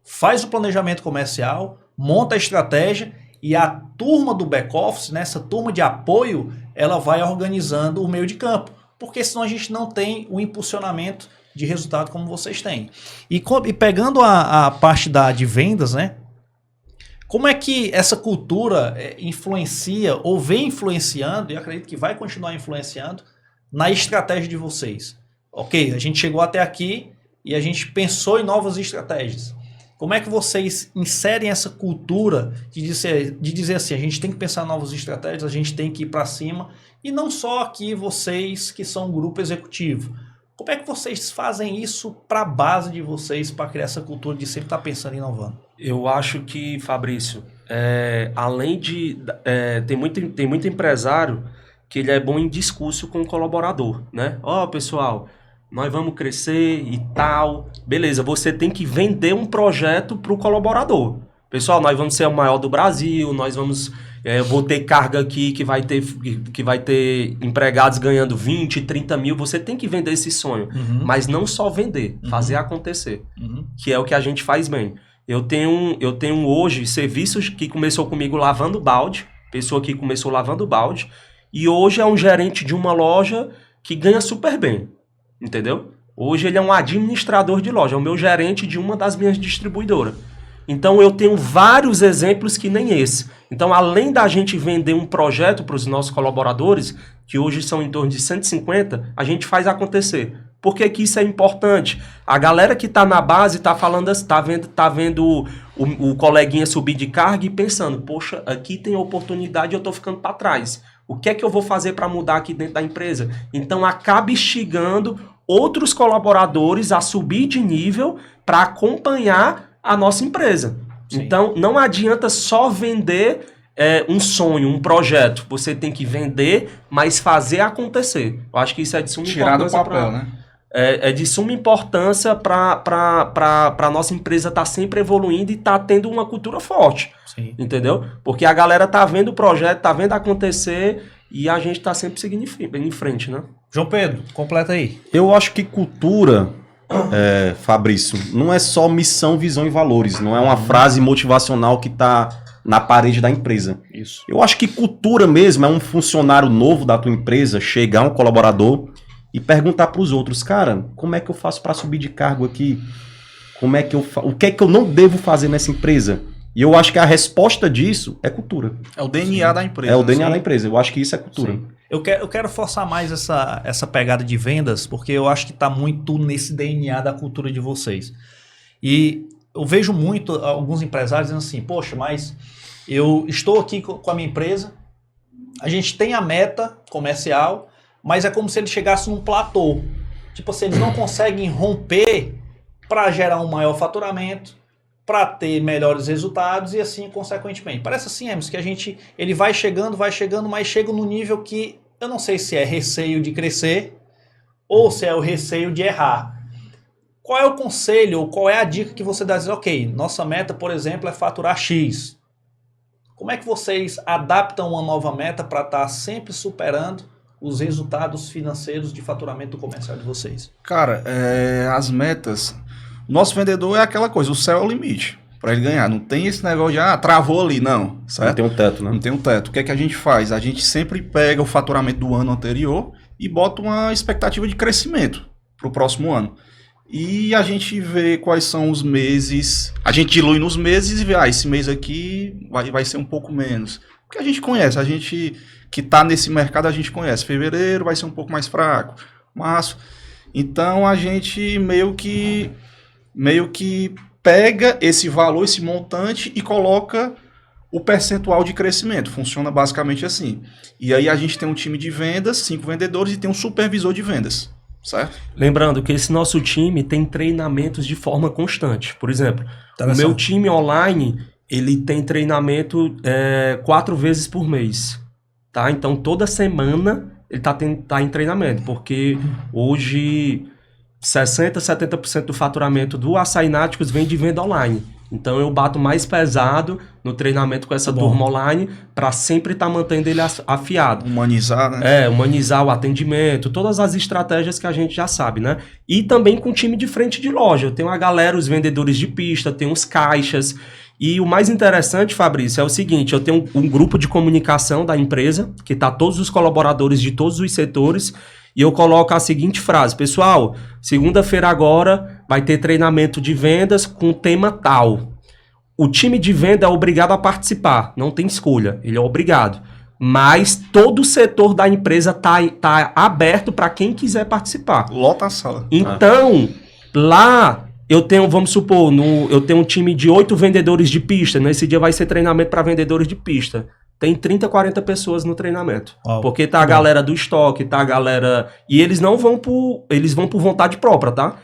faz o planejamento comercial, monta a estratégia e a turma do back-office, né, essa turma de apoio, ela vai organizando o meio de campo. Porque senão a gente não tem o impulsionamento de resultado como vocês têm. E pegando a parte de vendas, né? Como é que essa cultura influencia ou vem influenciando, e acredito que vai continuar influenciando, na estratégia de vocês? Ok, a gente chegou até aqui e a gente pensou em novas estratégias. Como é que vocês inserem essa cultura de dizer assim, a gente tem que pensar em novas estratégias, a gente tem que ir para cima, e não só aqui vocês que são um grupo executivo. Como é que vocês fazem isso para a base de vocês, para criar essa cultura de sempre estar pensando e inovando? Eu acho que, Fabrício, além de... tem muito empresário que ele é bom em discurso com o colaborador, né? Pessoal, nós vamos crescer e tal. Beleza, você tem que vender um projeto para o colaborador. Pessoal, nós vamos ser o maior do Brasil, nós vamos... vou ter carga aqui que vai ter empregados ganhando 20, 30 mil. Você tem que vender esse sonho. Mas não só vender, fazer acontecer. Que é o que a gente faz bem. Eu tenho hoje serviços que começou comigo lavando balde. Pessoa que começou lavando balde. E hoje é um gerente de uma loja que ganha super bem. Entendeu? Hoje ele é um administrador de loja. É o meu gerente de uma das minhas distribuidoras. Então eu tenho vários exemplos que nem esse. Então, além da gente vender um projeto para os nossos colaboradores, que hoje são em torno de 150, a gente faz acontecer. Por que que isso é importante? A galera que está na base está falando, tá vendo o coleguinha subir de carga e pensando, poxa, aqui tem oportunidade e eu estou ficando para trás. O que é que eu vou fazer para mudar aqui dentro da empresa? Então, acaba instigando outros colaboradores a subir de nível para acompanhar a nossa empresa. Sim. Então, não adianta só vender um sonho, um projeto. Você tem que vender, mas fazer acontecer. Eu acho que isso é de suma importância. Tirar do papel, né? É de suma importância para a nossa empresa estar sempre evoluindo e estar tendo uma cultura forte. Sim. Entendeu? Porque a galera tá vendo o projeto, tá vendo acontecer e a gente tá sempre seguindo em frente, né? João Pedro, completa aí. Eu acho que cultura... Fabrício, não é só missão, visão e valores. Não é uma frase motivacional que está na parede da empresa. Isso. Eu acho que cultura mesmo é um funcionário novo da tua empresa chegar, um colaborador, e perguntar para os outros, cara, como é que eu faço para subir de cargo aqui? O que é que eu não devo fazer nessa empresa? E eu acho que a resposta disso é cultura. É o DNA da empresa. É o DNA da empresa. Eu acho que isso é cultura. Sim. Eu quero forçar mais essa pegada de vendas, porque eu acho que está muito nesse DNA da cultura de vocês. E eu vejo muito alguns empresários dizendo assim, poxa, mas Eu estou aqui com a minha empresa, a gente tem a meta comercial, mas é como se ele chegasse num platô. Tipo assim, eles não conseguem romper para gerar um maior faturamento, para ter melhores resultados e assim consequentemente. Parece assim, Emerson, que ele vai chegando, mas chega no nível que eu não sei se é receio de crescer ou se é o receio de errar. Qual é o conselho ou qual é a dica que você dá? Dizer, ok, nossa meta, por exemplo, é faturar X. Como é que vocês adaptam uma nova meta para estar sempre superando os resultados financeiros de faturamento comercial de vocês? Cara, as metas... Nosso vendedor é aquela coisa, o céu é o limite para ele ganhar. Não tem esse negócio de, travou ali, não. Certo? Não tem um teto, né? Não tem um teto. O que é que a gente faz? A gente sempre pega o faturamento do ano anterior e bota uma expectativa de crescimento para o próximo ano. E a gente vê quais são os meses, a gente dilui nos meses e vê, esse mês aqui vai ser um pouco menos. Porque a gente conhece, a gente que está nesse mercado, a gente conhece. Fevereiro vai ser um pouco mais fraco, março. Então a gente meio que pega esse valor, esse montante e coloca o percentual de crescimento. Funciona basicamente assim. E aí a gente tem um time de vendas, 5 vendedores e tem um supervisor de vendas. Certo? Lembrando que esse nosso time tem treinamentos de forma constante. Por exemplo, o meu time online, ele tem treinamento 4 vezes por mês. Tá? Então, toda semana ele tá em treinamento, porque hoje 60%, 70% do faturamento do Açaí Náticos vem de venda online. Então, eu bato mais pesado no treinamento com essa turma online para sempre estar mantendo ele afiado. Humanizar, né? Humanizar o atendimento, todas as estratégias que a gente já sabe, né? E também com o time de frente de loja. Eu tenho a galera, os vendedores de pista, tem os caixas. E o mais interessante, Fabrício, é o seguinte, eu tenho um grupo de comunicação da empresa, que tá todos os colaboradores de todos os setores, e eu coloco a seguinte frase: pessoal, segunda-feira agora vai ter treinamento de vendas com tema tal. O time de venda é obrigado a participar, não tem escolha, ele é obrigado. Mas todo o setor da empresa tá aberto para quem quiser participar. Lota a sala. Então, lá eu tenho, vamos supor, eu tenho um time de 8 vendedores de pista. Nesse dia vai ser treinamento para vendedores de pista. Tem 30, 40 pessoas no treinamento. Porque tá a galera do estoque, tá a galera... E eles não vão eles vão por vontade própria, tá?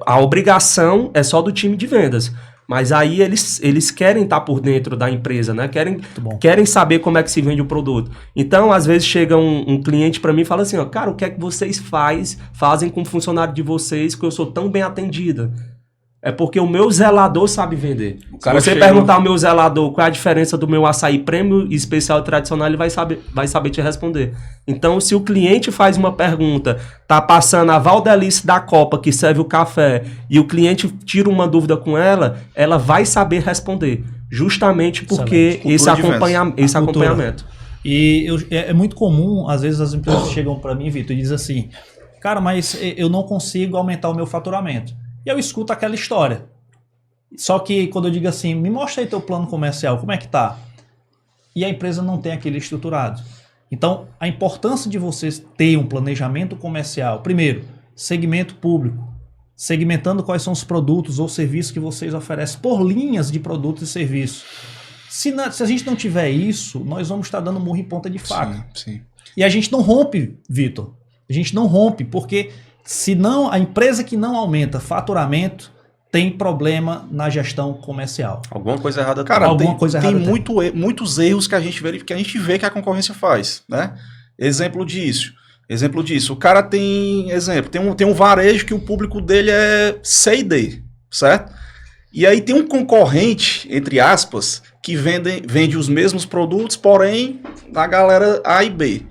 A obrigação é só do time de vendas. Mas aí eles querem estar por dentro da empresa, né? Querem saber como é que se vende o produto. Então, às vezes, chega um cliente para mim e fala assim, cara, o que é que vocês fazem com o funcionário de vocês que eu sou tão bem atendida? É porque o meu zelador sabe vender. Se você perguntar ao meu zelador qual é a diferença do meu açaí prêmio, especial e tradicional, ele vai saber te responder. Então, se o cliente faz uma pergunta, tá passando a Valdelice da Copa, que serve o café, e o cliente tira uma dúvida com ela, ela vai saber responder. Justamente porque esse acompanhamento. E é muito comum, às vezes as empresas chegam para mim, Vitor, e dizem assim, cara, mas eu não consigo aumentar o meu faturamento. E eu escuto aquela história. Só que quando eu digo assim, me mostra aí teu plano comercial, como é que tá? E a empresa não tem aquele estruturado. Então, a importância de vocês ter um planejamento comercial. Primeiro, segmento público. Segmentando quais são os produtos ou serviços que vocês oferecem por linhas de produtos e serviços. Se a gente não tiver isso, nós vamos estar dando murro em ponta de faca. Sim. E a gente não rompe, Vitor. A gente não rompe, porque... senão a empresa que não aumenta faturamento tem problema na gestão comercial. Alguma coisa errada. Cara, tem muitos erros que a gente vê que a concorrência faz, né? Exemplo disso. O cara tem um varejo que o público dele é C e D, certo? E aí tem um concorrente, entre aspas, que vende os mesmos produtos, porém da galera A e B.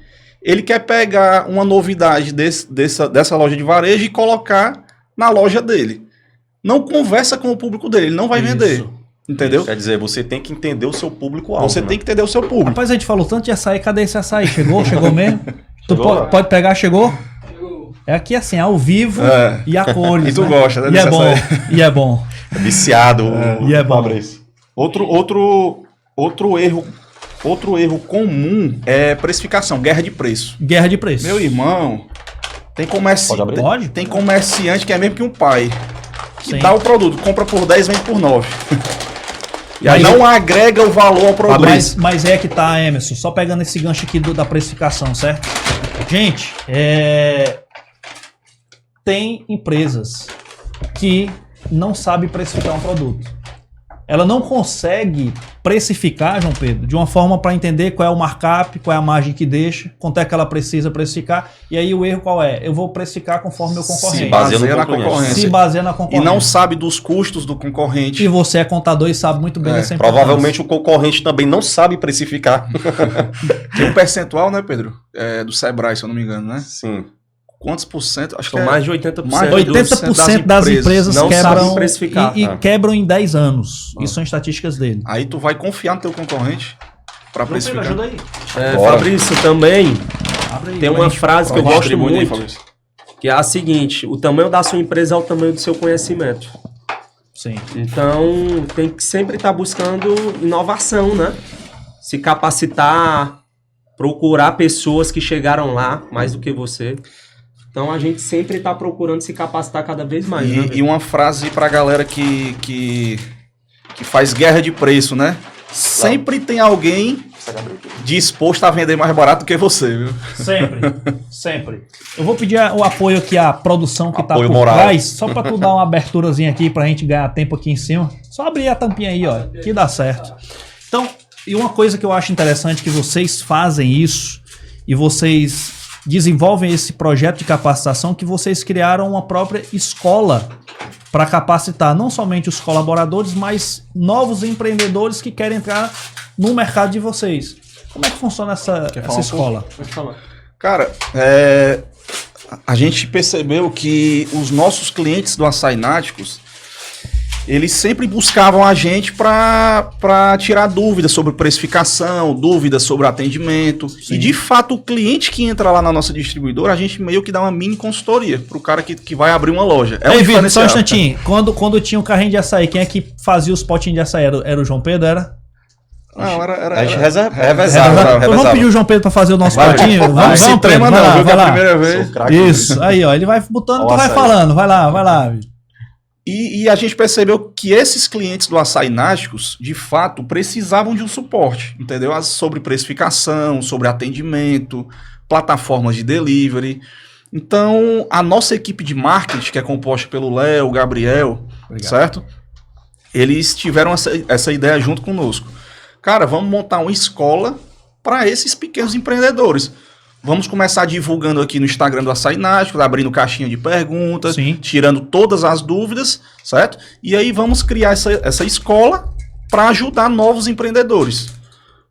Ele quer pegar uma novidade dessa loja de varejo e colocar na loja dele. Não conversa com o público dele, ele não vai vender. Entendeu? Quer dizer, você tem que entender o seu público-alvo. Você tem que entender o seu público. Rapaz, a gente falou tanto de açaí, cadê esse açaí? Chegou mesmo? Tu pode pegar, chegou? É aqui assim, ao vivo e a cores. E tu gosta, né? E é bom. É viciado. E é bom. Outro erro comum é precificação, guerra de preço. Guerra de preço. Meu irmão, tem comerciante que é mesmo que um pai. Que dá o produto, compra por 10, vende por 9. E aí não agrega o valor ao produto. Mas é que tá, Emerson, só pegando esse gancho aqui da precificação, certo? Gente, tem empresas que não sabem precificar um produto. Ela não consegue precificar, João Pedro, de uma forma para entender qual é o markup, qual é a margem que deixa, quanto é que ela precisa precificar. E aí o erro qual é? Eu vou precificar conforme meu concorrente. Se baseia na concorrência. Se baseia na concorrência. E não sabe dos custos do concorrente. E você é contador e sabe muito bem dessa importância. Provavelmente o concorrente também não sabe precificar. Tem um percentual, né, Pedro? Do Sebrae, se eu não me engano, né? Sim. Quantos por cento? Acho São que mais de 80%. 80% das empresas não quebram sabem precificar. e quebram em 10 anos. Isso são estatísticas dele. Aí tu vai confiar no teu concorrente para precificar. Ajuda aí. Fabrício, também Abre aí, tem uma frase que eu gosto muito, Fabrício. que é a seguinte: o tamanho da sua empresa é o tamanho do seu conhecimento. Sim. Então, tem que sempre estar buscando inovação, né? Se capacitar, procurar pessoas que chegaram lá mais do que você. Então, a gente sempre está procurando se capacitar cada vez mais. E uma frase pra galera que faz guerra de preço, né? Sempre tem alguém disposto a vender mais barato do que você, viu? Sempre. Eu vou pedir o apoio aqui à produção que Apoio tá por moral. trás, só pra tu dar uma aberturazinha aqui pra gente ganhar tempo aqui em cima. Só abrir a tampinha aí, ó, que dá certo. Então, e uma coisa que eu acho interessante que vocês fazem isso e vocês desenvolvem esse projeto de capacitação, que vocês criaram uma própria escola para capacitar não somente os colaboradores, mas novos empreendedores que querem entrar no mercado de vocês. Como é que funciona essa escola? Pode falar. Cara, a gente percebeu que os nossos clientes do Açaináticos, eles sempre buscavam a gente para tirar dúvidas sobre precificação, dúvidas sobre atendimento. Sim. E, de fato, o cliente que entra lá na nossa distribuidora, a gente meio que dá uma mini consultoria para o cara que vai abrir uma loja. Ei, Vitor, só um instantinho. Quando tinha um carrinho de açaí, quem é que fazia os potinhos de açaí? Era o João Pedro, era? Não, A gente revezava. Então vamos pedir o João Pedro para fazer o nosso potinho? Vamos, Pedro, vai não, lá, viu, vai lá. primeira vez. Isso, aí ó, ele vai botando, tu vai açaí. falando, vai lá, Vitor. E a gente percebeu que esses clientes do Açaináticos, de fato, precisavam de um suporte, entendeu? Sobre precificação, sobre atendimento, plataformas de delivery. Então, a nossa equipe de marketing, que é composta pelo Léo, o Gabriel, certo? Eles tiveram essa ideia junto conosco. Cara, vamos montar uma escola para esses pequenos empreendedores. Vamos começar divulgando aqui no Instagram do Açaináticos, abrindo caixinha de perguntas, Sim. tirando todas as dúvidas, certo? E aí vamos criar essa escola para ajudar novos empreendedores.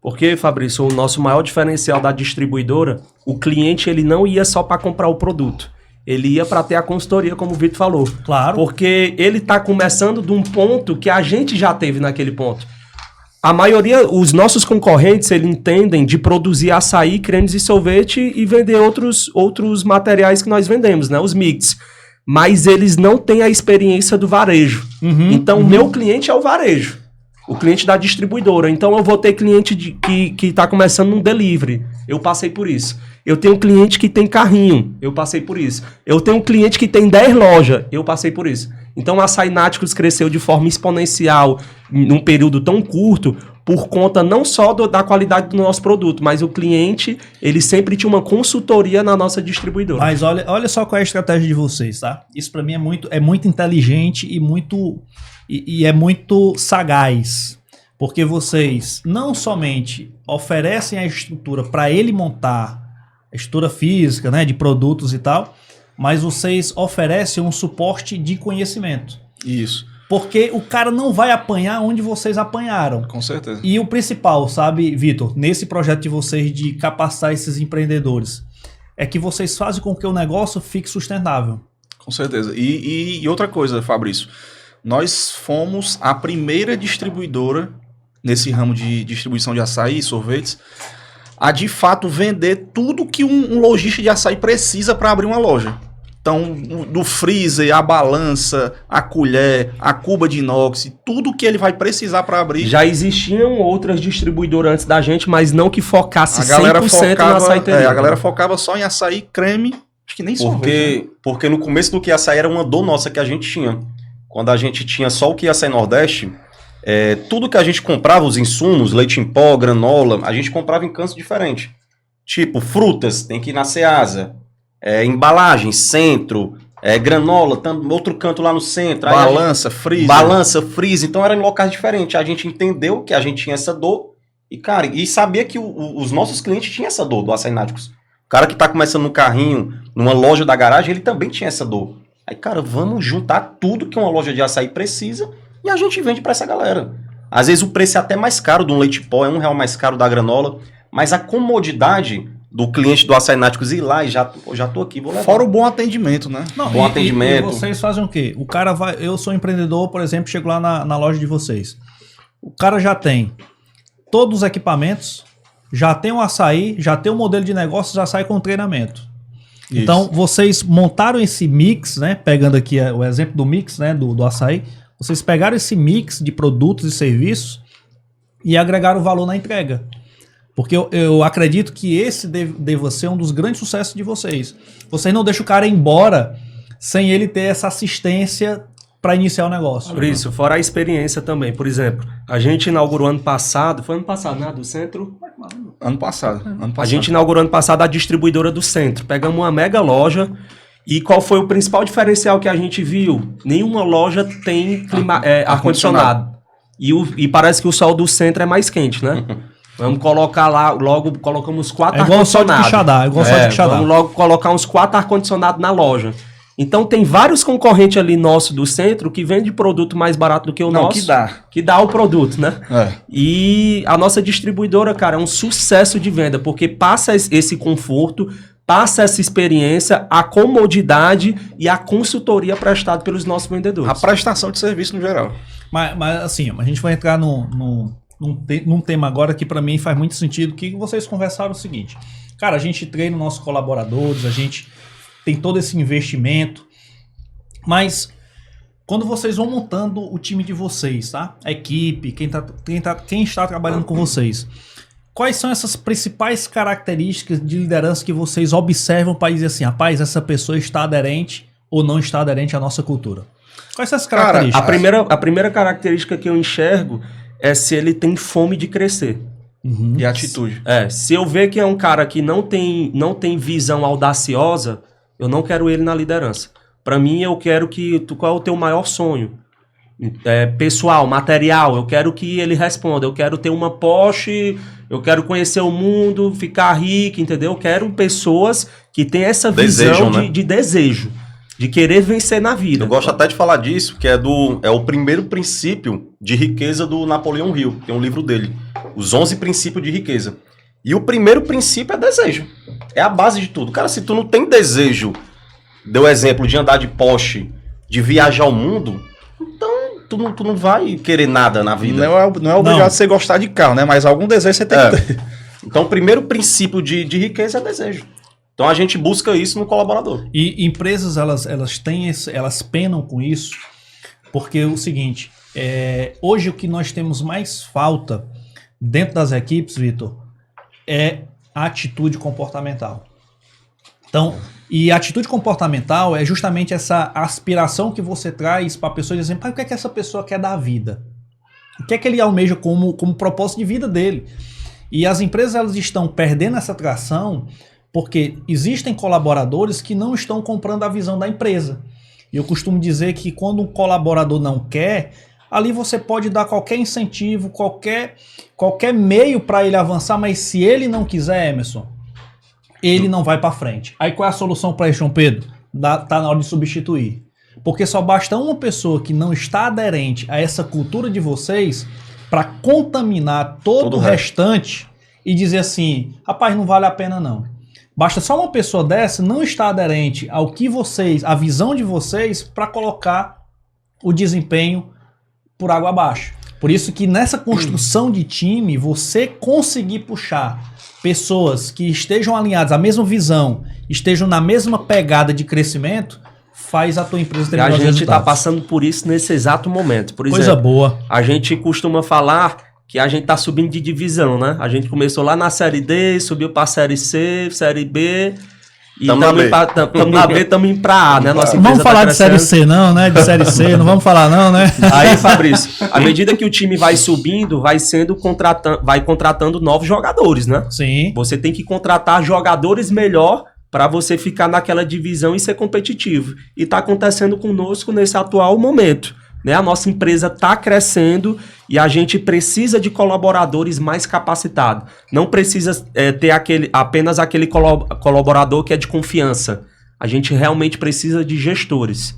Porque, Fabrício, o nosso maior diferencial da distribuidora, o cliente ele não ia só para comprar o produto. Ele ia para ter a consultoria, como o Vitor falou. Claro. Porque ele está começando de um ponto que a gente já teve naquele ponto. A maioria, os nossos concorrentes, eles entendem de produzir açaí, cremes e sorvete e vender outros materiais que nós vendemos, né? Os mix. Mas eles não têm a experiência do varejo. Então, o meu cliente é o varejo. O cliente da distribuidora. Então, eu vou ter cliente que está começando num delivery. Eu passei por isso. Eu tenho cliente que tem carrinho. Eu passei por isso. Eu tenho cliente que tem 10 lojas. Eu passei por isso. Então, a Açaináticos cresceu de forma exponencial num período tão curto por conta não só da qualidade do nosso produto, mas o cliente, ele sempre tinha uma consultoria na nossa distribuidora. Mas olha só qual é a estratégia de vocês, tá? Isso para mim é muito inteligente e é muito sagaz. Porque vocês não somente oferecem a estrutura para ele montar, a estrutura física, né, de produtos e tal, mas vocês oferecem um suporte de conhecimento. Isso, Porque o cara não vai apanhar onde vocês apanharam. com certeza. E o principal, sabe, Vitor, nesse projeto de vocês de capacitar esses empreendedores, é que vocês fazem com que o negócio fique sustentável. Com certeza. E outra coisa, Fabrício, nós fomos a primeira distribuidora nesse ramo de distribuição de açaí e sorvetes a de fato vender tudo que um lojista de açaí precisa para abrir uma loja. Então, do freezer, a balança, a colher, a cuba de inox, tudo que ele vai precisar para abrir. Já existiam outras distribuidoras antes da gente, mas não que focasse A galera 100% focava, na açaiteria. a galera focava só em açaí, creme, acho que nem sorvete. Né? Porque no começo do que açaí era uma dor nossa que a gente tinha. Quando a gente tinha só o que açaí Nordeste, tudo que a gente comprava, os insumos, leite em pó, granola, a gente comprava em cantos diferentes. Tipo, frutas, tem que ir na Ceasa. Embalagem, centro, granola, outro canto lá no centro. Balança, freezer. Balança, freezer. Então era em locais diferentes. A gente entendeu que a gente tinha essa dor e, cara, e sabia que os nossos clientes tinham essa dor do Açaí Náticos. O cara que tá começando no carrinho, numa loja da garagem, ele também tinha essa dor. Aí, cara, vamos juntar tudo que uma loja de açaí precisa e a gente vende pra essa galera. Às vezes o preço é até mais caro de um leite pó, é R$1 mais caro da granola, mas a comodidade do cliente do Açaí Náticos ir lá e já tô aqui, vou levar. Fora o bom atendimento, né? Não, Bom atendimento. E vocês fazem o quê? O cara vai... Eu sou empreendedor, por exemplo, chego lá na loja de vocês. O cara já tem todos os equipamentos, já tem o açaí, já tem o modelo de negócio, já sai com treinamento. Isso. Então, vocês montaram esse mix, né? Pegando aqui o exemplo do mix, né? Do açaí. Vocês pegaram esse mix de produtos e serviços e agregaram valor na entrega. Porque eu acredito que esse deva ser um dos grandes sucessos de vocês. Vocês não deixam o cara ir embora sem ele ter essa assistência para iniciar o negócio. Por isso, fora a experiência também. Por exemplo, a gente inaugurou ano passado, foi ano passado, né? Do centro. Ano passado. A gente inaugurou ano passado a distribuidora do centro. Pegamos uma mega loja. E qual foi o principal diferencial que a gente viu? Nenhuma loja tem ar-condicionado. E parece que o sol do centro é mais quente, né? Vamos colocar lá, logo colocamos 4 ar-condicionados. É igual só de Quixadá. Vamos logo colocar uns 4 ar-condicionados na loja. Então tem vários concorrentes ali nossos do centro que vendem produto mais barato do que o nosso. Que dá o produto, né? E a nossa distribuidora, cara, é um sucesso de venda, porque passa esse conforto, passa essa experiência, a comodidade e a consultoria prestada pelos nossos vendedores. A prestação de serviço no geral. Mas assim, a gente vai entrar num tema agora que para mim faz muito sentido, que vocês conversaram o seguinte. Cara, a gente treina os nossos colaboradores, a gente tem todo esse investimento, mas quando vocês vão montando o time de vocês, tá? A equipe, quem está trabalhando com vocês, quais são essas principais características de liderança que vocês observam para dizer assim, rapaz, essa pessoa está aderente ou não está aderente à nossa cultura? Quais são essas características? Cara, a primeira característica que eu enxergo é se ele tem fome de crescer. E atitude. Se eu ver que é um cara que não tem visão audaciosa, eu não quero ele na liderança. Para mim, eu quero qual é o teu maior sonho? Pessoal, material, eu quero que ele responda. Eu quero ter uma Porsche, eu quero conhecer o mundo, ficar rico, entendeu? Eu quero pessoas que têm essa visão de desejo, de querer vencer na vida. Eu gosto até de falar disso, que é o primeiro princípio de riqueza do Napoleão Hill. Tem um livro dele, Os 11 Princípios de Riqueza. E o primeiro princípio é desejo. É a base de tudo. Cara, se tu não tem desejo, deu exemplo de andar de Porsche, de viajar ao mundo, então tu não vai querer nada na vida. Não é obrigado você gostar de carro, né? Mas algum desejo você tem que ter. Então o primeiro princípio de riqueza é desejo. Então a gente busca isso no colaborador. E empresas, elas penam com isso, porque é o seguinte, hoje o que nós temos mais falta dentro das equipes, Vitor, é a atitude comportamental. Então, e a atitude comportamental é justamente essa aspiração que você traz para a pessoa dizendo, pai, o que é que essa pessoa quer da vida? O que é que ele almeja como propósito de vida dele? E as empresas, elas estão perdendo essa tração porque existem colaboradores que não estão comprando a visão da empresa. E eu costumo dizer que quando um colaborador não quer, ali você pode dar qualquer incentivo, qualquer meio para ele avançar, mas se ele não quiser, Emerson, ele não vai para frente. Aí qual é a solução para isso, João Pedro? Tá na hora de substituir. Porque só basta uma pessoa que não está aderente a essa cultura de vocês para contaminar todo o restante e dizer assim, rapaz, não vale a pena não. Basta só uma pessoa dessa não estar aderente ao que vocês, a visão de vocês, para colocar o desempenho por água abaixo. Por isso que nessa construção de time, você conseguir puxar pessoas que estejam alinhadas à mesma visão, estejam na mesma pegada de crescimento, faz a tua empresa ter melhores resultados. A gente está passando por isso nesse exato momento. Por exemplo, coisa boa. A gente costuma falar que a gente está subindo de divisão, né? A gente começou lá na Série D, subiu para a Série C, Série B, E Tamo na B. Tamo na B, tamo indo pra A, né? Nossa Não vamos empresa falar tá de Série crescendo. C não, né? De Série C, não vamos falar não, né? Aí, Fabrício, à medida que o time vai subindo, vai contratando novos jogadores, né? Sim. Você tem que contratar jogadores melhor para você ficar naquela divisão e ser competitivo. E tá acontecendo conosco nesse atual momento, né? A nossa empresa está crescendo e a gente precisa de colaboradores mais capacitados. Não precisa ter apenas aquele colaborador que é de confiança. A gente realmente precisa de gestores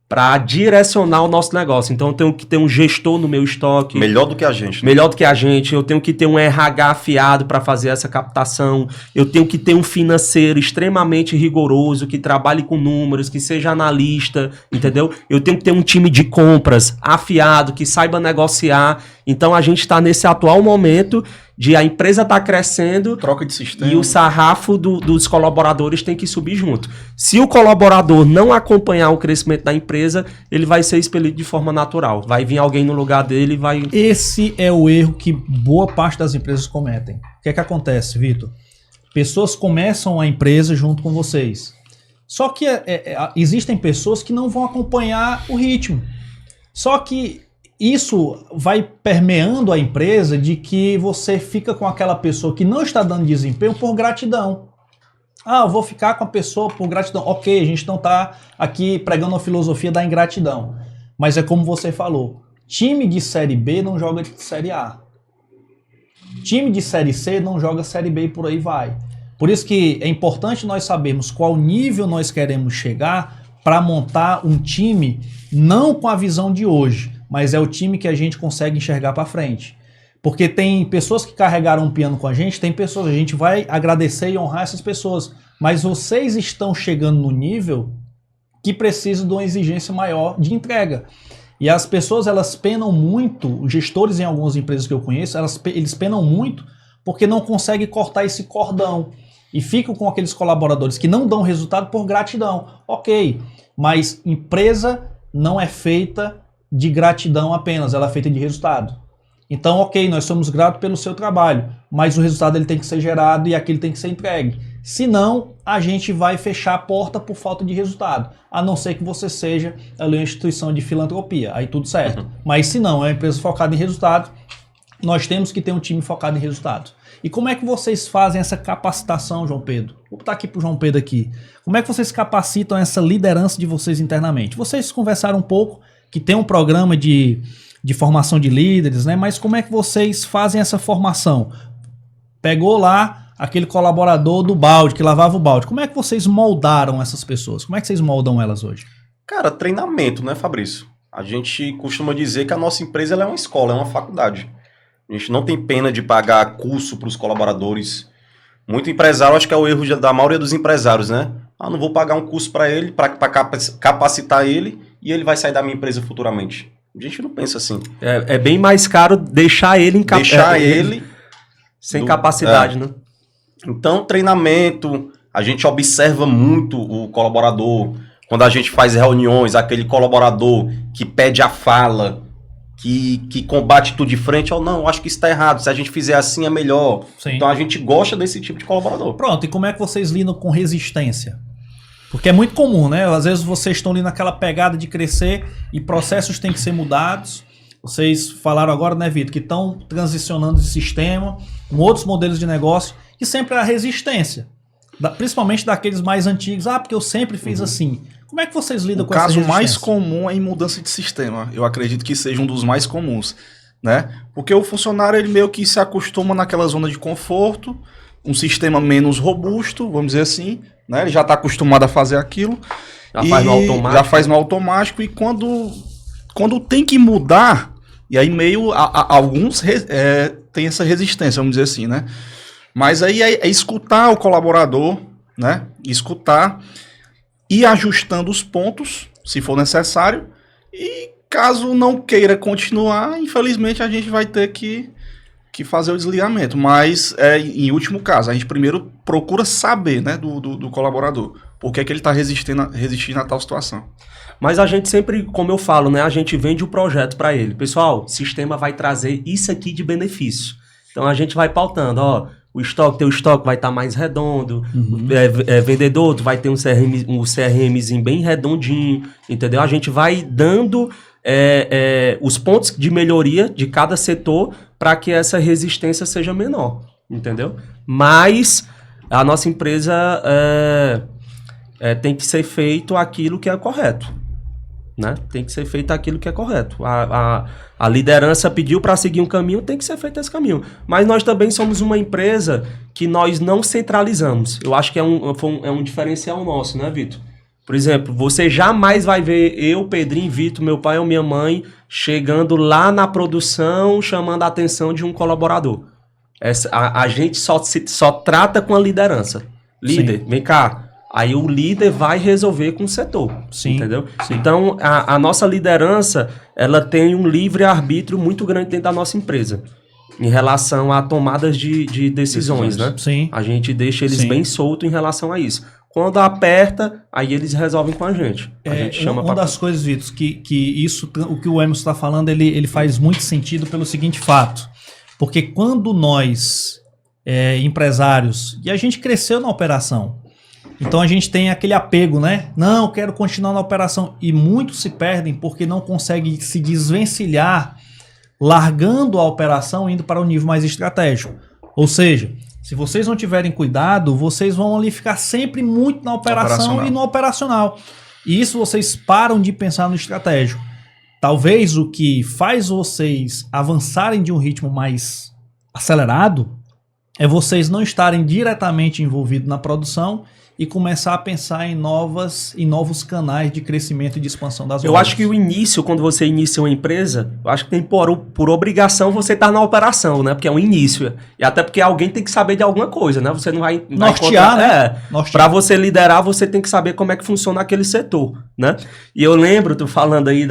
para direcionar o nosso negócio. Então eu tenho que ter um gestor no meu estoque. Melhor do que a gente. Melhor do que a gente, eu tenho que ter um RH afiado para fazer essa captação, eu tenho que ter um financeiro extremamente rigoroso, que trabalhe com números, que seja analista, entendeu? Eu tenho que ter um time de compras afiado, que saiba negociar. Então a gente está nesse atual momento de a empresa tá crescendo Troca de sistema. e o sarrafo dos colaboradores tem que subir junto. Se o colaborador não acompanhar o crescimento da empresa, ele vai ser expelido de forma natural. Vai vir alguém no lugar dele e vai... Esse é o erro que boa parte das empresas cometem. O que é que acontece, Vitor? Pessoas começam a empresa junto com vocês. Só que existem pessoas que não vão acompanhar o ritmo. Só que isso vai permeando a empresa de que você fica com aquela pessoa que não está dando desempenho por gratidão. Ah, eu vou ficar com a pessoa por gratidão. Ok, a gente não está aqui pregando a filosofia da ingratidão. Mas é como você falou, time de Série B não joga de Série A. Time de Série C não joga Série B e por aí vai. Por isso que é importante nós sabermos qual nível nós queremos chegar para montar um time não com a visão de hoje, mas é o time que a gente consegue enxergar para frente. Porque tem pessoas que carregaram um piano com a gente vai agradecer e honrar essas pessoas, mas vocês estão chegando no nível que precisa de uma exigência maior de entrega. E as pessoas, elas penam muito, os gestores em algumas empresas que eu conheço, eles penam muito porque não conseguem cortar esse cordão e ficam com aqueles colaboradores que não dão resultado por gratidão. Ok, mas empresa não é feita de gratidão apenas, ela é feita de resultado. Então, ok, nós somos gratos pelo seu trabalho, mas o resultado ele tem que ser gerado e aquilo tem que ser entregue. Senão, a gente vai fechar a porta por falta de resultado, a não ser que você seja ali uma instituição de filantropia, aí tudo certo. Mas se não, é uma empresa focada em resultado, nós temos que ter um time focado em resultado. E como é que vocês fazem essa capacitação, João Pedro? Vou botar aqui para o João Pedro aqui. Como é que vocês capacitam essa liderança de vocês internamente? Vocês conversaram um pouco que tem um programa de formação de líderes, né? Mas como é que vocês fazem essa formação? Pegou lá aquele colaborador do balde, que lavava o balde. Como é que vocês moldaram essas pessoas? Como é que vocês moldam elas hoje? Cara, treinamento, né, Fabrício? A gente costuma dizer que a nossa empresa ela é uma escola, é uma faculdade. A gente não tem pena de pagar curso para os colaboradores. Muito empresário, acho que é o erro da maioria dos empresários, né? Ah, não vou pagar um curso para ele, para capacitar ele, e ele vai sair da minha empresa futuramente. A gente não pensa assim. É bem mais caro deixar ele sem capacidade, né? Então, treinamento, a gente observa muito o colaborador. Quando a gente faz reuniões, aquele colaborador que pede a fala, que combate tudo de frente, ou não, acho que isso está errado, se a gente fizer assim é melhor. Sim. Então a gente gosta desse tipo de colaborador. Pronto, e como é que vocês lidam com resistência? Porque é muito comum, né? Às vezes vocês estão ali naquela pegada de crescer e processos têm que ser mudados. Vocês falaram agora, né, Vitor, que estão transicionando de sistema com outros modelos de negócio e sempre há resistência. Principalmente daqueles mais antigos. Ah, porque eu sempre fiz assim. Como é que vocês lidam com essa resistência? O caso mais comum é em mudança de sistema. Eu acredito que seja um dos mais comuns, né? Porque o funcionário, ele meio que se acostuma naquela zona de conforto, um sistema menos robusto, vamos dizer assim, né? Ele já está acostumado a fazer aquilo. Já faz no automático. E quando tem que mudar, e aí meio alguns têm essa resistência, vamos dizer assim, né? Mas aí é escutar o colaborador, né? Escutar, ir ajustando os pontos, se for necessário, e caso não queira continuar, infelizmente a gente vai ter que fazer o desligamento. Mas, em último caso, a gente primeiro procura saber, né, do colaborador, por que ele está resistindo a tal situação. Mas a gente sempre, como eu falo, né, a gente vende o projeto para ele. Pessoal, o sistema vai trazer isso aqui de benefício. Então a gente vai pautando, ó, teu estoque vai estar mais redondo, vendedor, tu vai ter um CRMzinho bem redondinho, entendeu? A gente vai dando os pontos de melhoria de cada setor para que essa resistência seja menor, entendeu? Mas a nossa empresa tem que ser feito aquilo que é correto. Né? Tem que ser feito aquilo que é correto. A liderança pediu para seguir um caminho, tem que ser feito esse caminho. Mas nós também somos uma empresa que nós não centralizamos. Eu acho que é um diferencial nosso, né, Vitor? Por exemplo, você jamais vai ver eu, Pedrinho, Vitor, meu pai ou minha mãe chegando lá na produção chamando a atenção de um colaborador. A gente só trata com a liderança. Líder, sim, vem cá. Aí o líder vai resolver com o setor, sim, entendeu? Sim. Então, a nossa liderança, ela tem um livre-arbítrio muito grande dentro da nossa empresa, em relação a tomadas de decisões, né? Sim. A gente deixa eles bem soltos em relação a isso. Quando aperta, aí eles resolvem com a gente. A gente chama uma das coisas, Vitor, que isso, o que o Emerson está falando, ele faz muito sentido pelo seguinte fato. Porque quando nós, empresários, e a gente cresceu na operação, então a gente tem aquele apego, né? Não, eu quero continuar na operação. E muitos se perdem porque não conseguem se desvencilhar, largando a operação e indo para um nível mais estratégico. Ou seja, se vocês não tiverem cuidado, vocês vão ali ficar sempre muito na operação e no operacional. E isso vocês param de pensar no estratégico. Talvez o que faz vocês avançarem de um ritmo mais acelerado é vocês não estarem diretamente envolvidos na produção e começar a pensar em novos canais de crescimento e de expansão das lojas. Eu acho que o início, quando você inicia uma empresa, eu acho que tem por obrigação você estar na operação, né? Porque é um início. E até porque alguém tem que saber de alguma coisa, né? Você não vai nortear, né? Para você liderar, você tem que saber como é que funciona aquele setor, né? E eu lembro, tu falando aí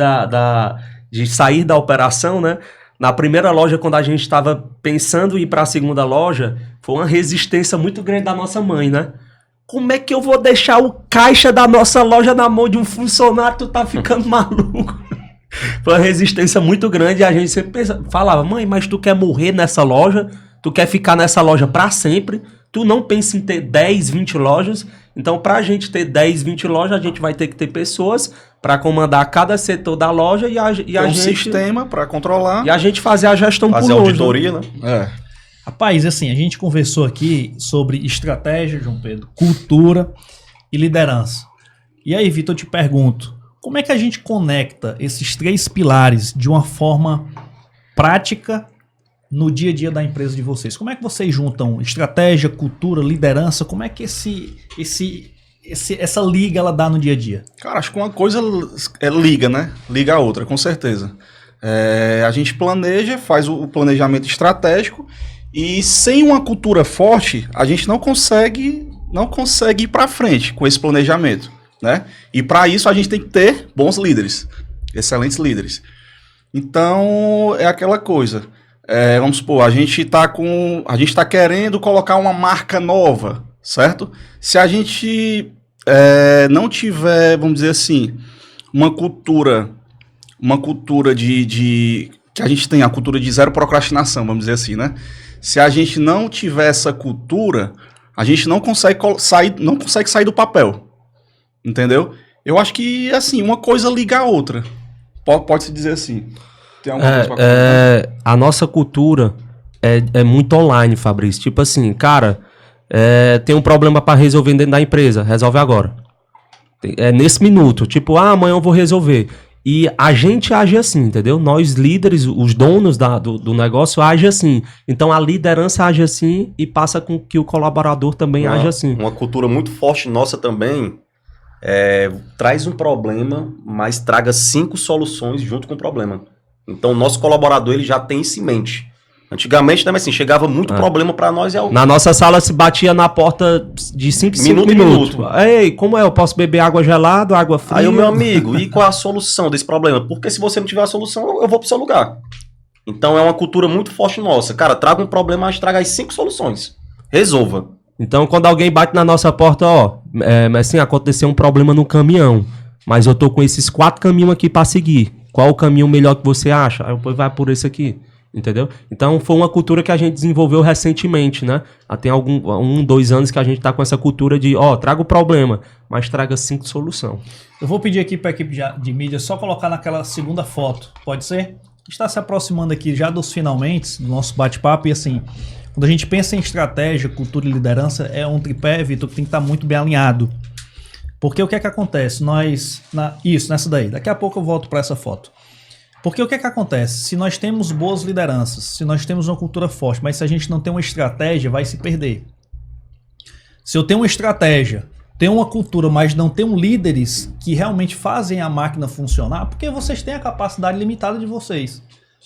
de sair da operação, né? Na primeira loja, quando a gente estava pensando em ir para a segunda loja, foi uma resistência muito grande da nossa mãe, né? Como é que eu vou deixar o caixa da nossa loja na mão de um funcionário? Tu tá ficando maluco. Foi uma resistência muito grande e a gente sempre falava, mãe, mas tu quer morrer nessa loja? Tu quer ficar nessa loja para sempre? Tu não pensa em ter 10, 20 lojas? Então, pra gente ter 10, 20 lojas, a gente vai ter que ter pessoas para comandar cada setor da loja e a gente... sistema para controlar. E a gente fazer a gestão fazer por auditoria, né? Rapaz, assim, a gente conversou aqui sobre estratégia, João Pedro, cultura e liderança. E aí, Vitor, eu te pergunto, como é que a gente conecta esses 3 pilares de uma forma prática no dia a dia da empresa de vocês? Como é que vocês juntam estratégia, cultura, liderança? Como é que essa liga ela dá no dia a dia? Cara, acho que uma coisa liga, né? Liga a outra, com certeza. A gente planeja, faz o planejamento estratégico. E sem uma cultura forte, a gente não consegue ir para frente com esse planejamento, né? E para isso a gente tem que ter bons líderes, excelentes líderes. Então é aquela coisa. Vamos supor, a gente tá querendo colocar uma marca nova, certo? Se a gente não tiver, vamos dizer assim, uma cultura de que a gente tem a cultura de zero procrastinação, vamos dizer assim, né? Se a gente não tiver essa cultura, a gente não consegue sair do papel, entendeu? Eu acho que, assim, uma coisa liga a outra, pode-se dizer assim. Tem alguma coisa pra comentar? A nossa cultura é muito online, Fabrício. Tipo assim, cara, tem um problema para resolver dentro da empresa, resolve agora. Nesse minuto, tipo, amanhã eu vou resolver. E a gente age assim, entendeu? Nós líderes, os donos do negócio agem assim. Então a liderança age assim e passa com que o colaborador também age assim. Uma cultura muito forte nossa também traz um problema, mas traga 5 soluções junto com o problema. Então o nosso colaborador ele já tem isso em mente. Antigamente também assim, chegava muito problema para nós. Na nossa sala se batia na porta de 5 minutos. Ei, como eu posso beber água gelada, água fria? Aí o meu amigo, e qual a solução desse problema? Porque se você não tiver a solução, eu vou pro seu lugar. Então é uma cultura muito forte nossa. Cara, traga um problema, mas traga as 5 soluções. Resolva. Então quando alguém bate na nossa porta, assim, aconteceu um problema no caminhão, mas eu tô com esses 4 caminhos aqui para seguir. Qual o caminho melhor que você acha? Aí depois vai por esse aqui. Entendeu? Então foi uma cultura que a gente desenvolveu recentemente, né? Tem 2 anos que a gente tá com essa cultura de, traga o problema, mas traga 5 soluções. Eu vou pedir aqui para a equipe de mídia só colocar naquela segunda foto, pode ser? A gente está se aproximando aqui já dos finalmente do nosso bate-papo e assim, quando a gente pensa em estratégia, cultura e liderança, é um tripé, Vitor, que tem que estar muito bem alinhado. Porque o que é que acontece? Nessa daí, daqui a pouco eu volto para essa foto. Porque o que é que acontece? Se nós temos boas lideranças, se nós temos uma cultura forte, mas se a gente não tem uma estratégia, vai se perder. Se eu tenho uma estratégia, tenho uma cultura, mas não tenho líderes que realmente fazem a máquina funcionar, porque vocês têm a capacidade limitada de vocês.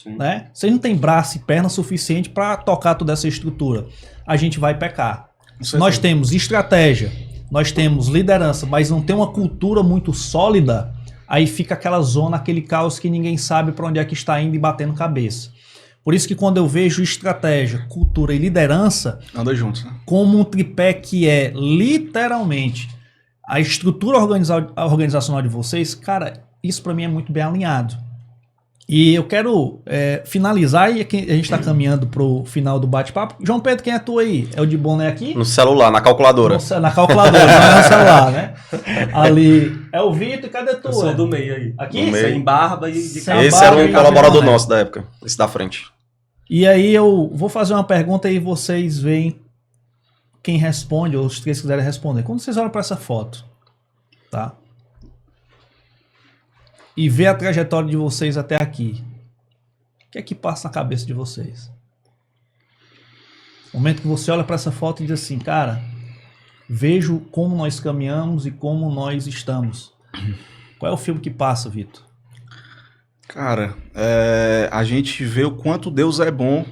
Né? Vocês não têm braço e perna suficiente para tocar toda essa estrutura. A gente vai pecar. Se nós temos estratégia, nós temos liderança, mas não tem uma cultura muito sólida, aí fica aquela zona, aquele caos que ninguém sabe para onde é que está indo e batendo cabeça. Por isso que quando eu vejo estratégia, cultura e liderança, anda juntos, né? Como um tripé que é literalmente a estrutura organizacional de vocês, cara, isso para mim é muito bem alinhado. E eu quero finalizar, e aqui a gente está caminhando para o final do bate-papo. João Pedro, quem é tu aí? É o de boné aqui? No celular, na calculadora. Na calculadora, não é no celular, né? Ali é o Vitor, cadê tu? Eu sou do meio aí. Aqui? Sem barba e de Esse era um colaborador nosso da época, esse da frente. E aí eu vou fazer uma pergunta e vocês veem quem responde, ou os três quiserem responder. Quando vocês olham para essa foto, tá? E vê a trajetória de vocês até aqui, o que é que passa na cabeça de vocês? O momento que você olha para essa foto e diz assim, cara, vejo como nós caminhamos e como nós estamos. Qual é o filme que passa, Vitor? Cara, a gente vê o quanto Deus é bom,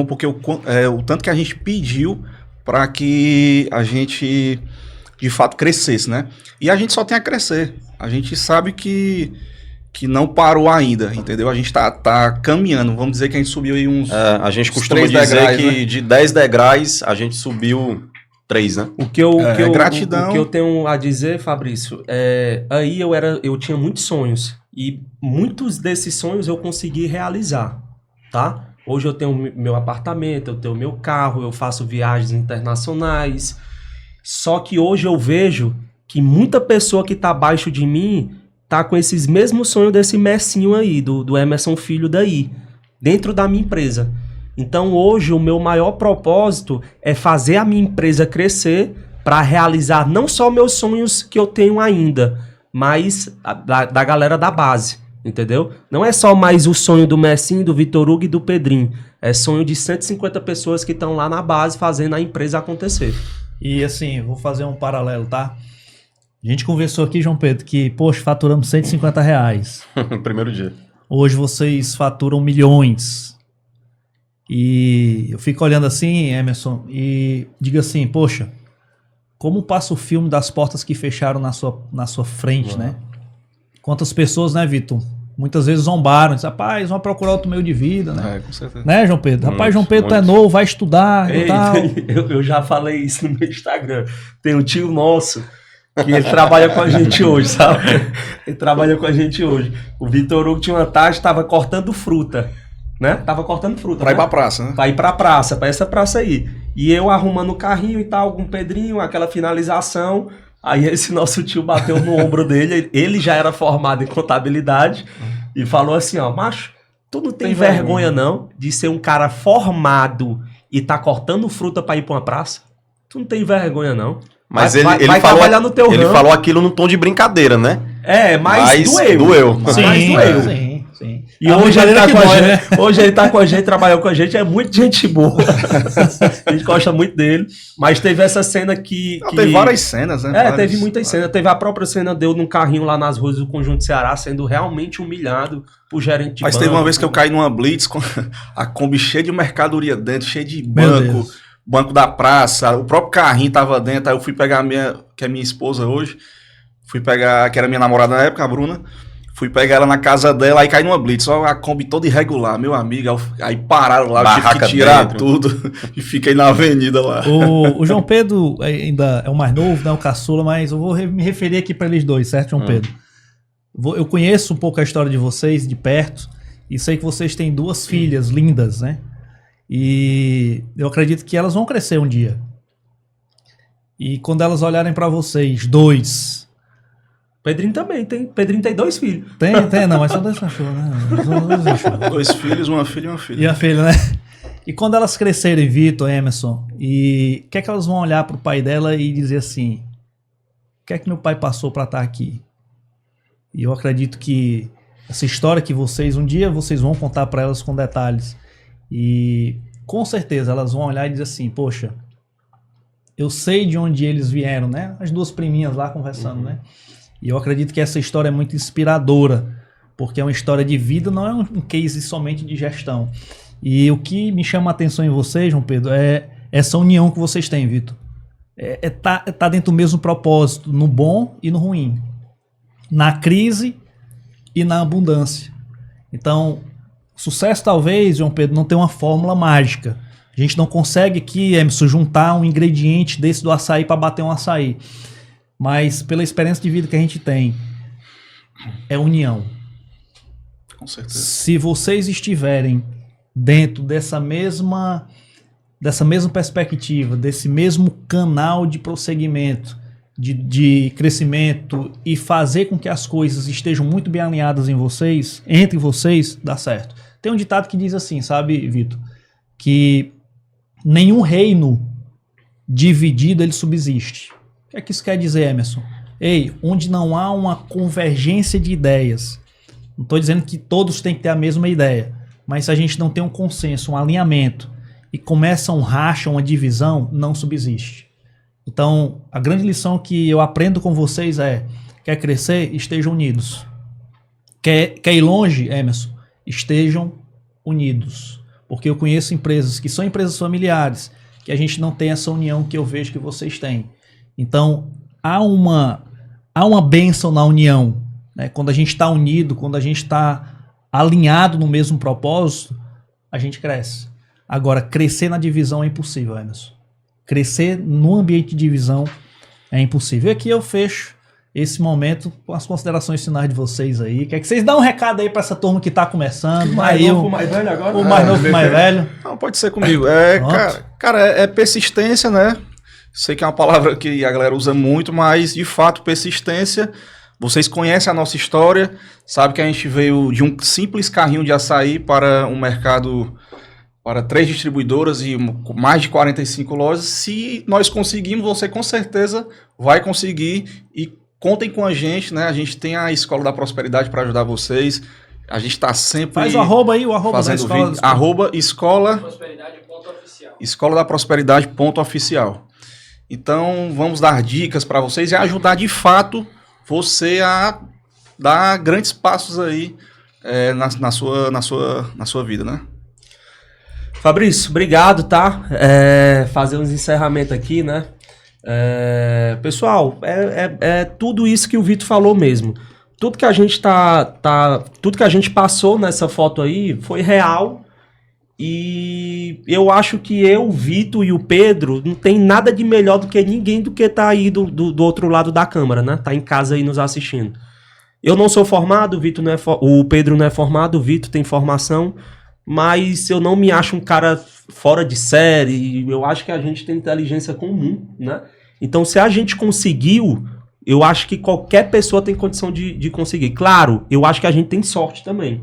porque o tanto que a gente pediu para que a gente de fato crescesse, né? E a gente só tem a crescer. A gente sabe que não parou ainda, entendeu? A gente tá caminhando. Vamos dizer que a gente subiu aí uns... a gente costuma dizer degraus, que, né? De 10 degraus a gente subiu 3, né? Gratidão. O que eu tenho a dizer, Fabrício, aí eu tinha muitos sonhos. E muitos desses sonhos eu consegui realizar, tá? Hoje eu tenho meu apartamento, eu tenho meu carro, eu faço viagens internacionais. Só que hoje eu vejo que muita pessoa que tá abaixo de mim tá com esses mesmos sonhos desse Messinho aí, do Emerson Filho daí, dentro da minha empresa. Então hoje o meu maior propósito é fazer a minha empresa crescer para realizar não só meus sonhos que eu tenho ainda, mas da galera da base, entendeu? Não é só mais o sonho do Messinho, do Vitor Hugo e do Pedrinho. É sonho de 150 pessoas que estão lá na base fazendo a empresa acontecer. E assim, vou fazer um paralelo, tá? A gente conversou aqui, João Pedro, que, poxa, faturamos R$150. Primeiro dia. Hoje vocês faturam milhões. E eu fico olhando assim, Emerson, e digo assim, poxa, como passa o filme das portas que fecharam na sua frente, né? Quantas pessoas, né, Vitor? Muitas vezes zombaram, dizem, rapaz, vamos procurar outro meio de vida, né? Com certeza. Né, João Pedro? Rapaz, João Pedro, tu é novo, vai estudar e tal. Eu já falei isso no meu Instagram. Tem um tio nosso que ele trabalha com a gente hoje, sabe? Ele trabalha com a gente hoje. O Vitor Hugo tinha uma tarde, estava cortando fruta, né? Tava cortando fruta, pra ir pra praça, né? Pra ir pra praça, pra essa praça aí. E eu arrumando o carrinho e tal, com o Pedrinho, aquela finalização. Aí esse nosso tio bateu no ombro dele, ele já era formado em contabilidade e falou assim, ó, macho, tu não tem vergonha não de ser um cara formado e tá cortando fruta pra ir pra uma praça? Tu não tem vergonha não. Mas vai ele trabalhar no teu ele ramo. falou aquilo num tom de brincadeira, né? Mas doeu. Sim. E hoje ele tá com a gente, hoje ele tá com a gente, trabalhou com a gente, é muito gente boa. A gente gosta muito dele. Mas teve essa cena que... Teve várias cenas, né? Teve muitas cenas. Teve a própria cena dele num carrinho lá nas ruas do Conjunto Ceará, sendo realmente humilhado por gerente de Mas banco. teve uma vez que eu caí numa blitz com a Kombi cheia de mercadoria dentro, cheia de banco da praça, o próprio carrinho tava dentro, aí eu fui pegar que é minha esposa hoje, que era minha namorada na época, a Bruna, fui pegar ela na casa dela, aí caí numa blitz, só a Kombi toda irregular, meu amigo, aí pararam lá, eu tive que tirar tudo e fiquei na avenida lá. O João Pedro ainda é o mais novo, né, o caçula, mas eu vou me referir aqui para eles dois, certo, João Pedro? Eu conheço um pouco a história de vocês de perto, E sei que vocês têm 2 filhas lindas, né? E eu acredito que elas vão crescer um dia. E quando elas olharem para vocês, 2... Pedrinho também tem. Pedrinho tem 2 filhos. Tem, não, mas são 2 cachorros, né? São 2 cachorros. 2 filhos, uma filha e uma filha. E a filha, né? E quando elas crescerem, Vitor, Emerson, e o que é que elas vão olhar pro pai dela e dizer assim, o que é que meu pai passou para estar aqui? E eu acredito que essa história que vocês, um dia vocês vão contar para elas com detalhes. E com certeza elas vão olhar e dizer assim, poxa, eu sei de onde eles vieram, né? As 2 priminhas lá conversando, né? E eu acredito que essa história é muito inspiradora, porque é uma história de vida, não é um case somente de gestão. E o que me chama a atenção em vocês, João Pedro, é essa união que vocês têm, Vitor. Tá dentro do mesmo propósito, no bom e no ruim. Na crise e na abundância. Então, sucesso talvez, João Pedro, não tem uma fórmula mágica. A gente não consegue aqui, Emerson, juntar um ingrediente desse do açaí para bater um açaí. Mas pela experiência de vida que a gente tem, é união. Com certeza. Se vocês estiverem dentro dessa mesma perspectiva, desse mesmo canal de prosseguimento, de crescimento e fazer com que as coisas estejam muito bem alinhadas em vocês, entre vocês, dá certo. Tem um ditado que diz assim, sabe, Vitor? Que nenhum reino dividido ele subsiste. O que é que isso quer dizer, Emerson? Onde não há uma convergência de ideias, não estou dizendo que todos têm que ter a mesma ideia, mas se a gente não tem um consenso, um alinhamento, e começa um racha, uma divisão, não subsiste. Então, a grande lição que eu aprendo com vocês é, quer crescer? Estejam unidos. Quer ir longe, Emerson? Estejam unidos. Porque eu conheço empresas que são empresas familiares, que a gente não tem essa união que eu vejo que vocês têm. Então, há uma bênção na união, né? Quando a gente está unido, quando a gente está alinhado no mesmo propósito, a gente cresce. Agora, crescer na divisão é impossível, Emerson. Crescer no ambiente de divisão é impossível. E aqui eu fecho esse momento com as considerações finais de vocês aí. Quer que vocês dão um recado aí para essa turma que está começando? Mais novo, mais velho agora? O mais novo, mais velho. Não, pode ser comigo. Cara, é persistência, né? Sei que é uma palavra que a galera usa muito, mas de fato, persistência. Vocês conhecem a nossa história, sabe que a gente veio de um simples carrinho de açaí para um mercado, para 3 distribuidoras e mais de 45 lojas. Se nós conseguimos, você com certeza vai conseguir, e contem com a gente, né? A gente tem a Escola da Prosperidade para ajudar vocês. A gente está sempre... Faz o arroba aí, o arroba fazendo da escola. Vídeo, arroba escola da prosperidade.oficial. Então, vamos dar dicas para vocês e ajudar de fato você a dar grandes passos aí na sua vida, né? Fabrício, obrigado, tá? Fazer uns encerramentos aqui, né? Pessoal, é tudo isso que o Vitor falou mesmo. Tudo que a gente tudo que a gente passou nessa foto aí foi real. E eu acho que eu, o Vitor e o Pedro não tem nada de melhor do que ninguém do que tá aí do outro lado da câmera, né? Tá em casa aí nos assistindo. Eu não sou formado, o Pedro não é formado, o Vitor tem formação, mas eu não me acho um cara fora de série. Eu acho que a gente tem inteligência comum, né? Então, se a gente conseguiu, eu acho que qualquer pessoa tem condição de conseguir. Claro, eu acho que a gente tem sorte também.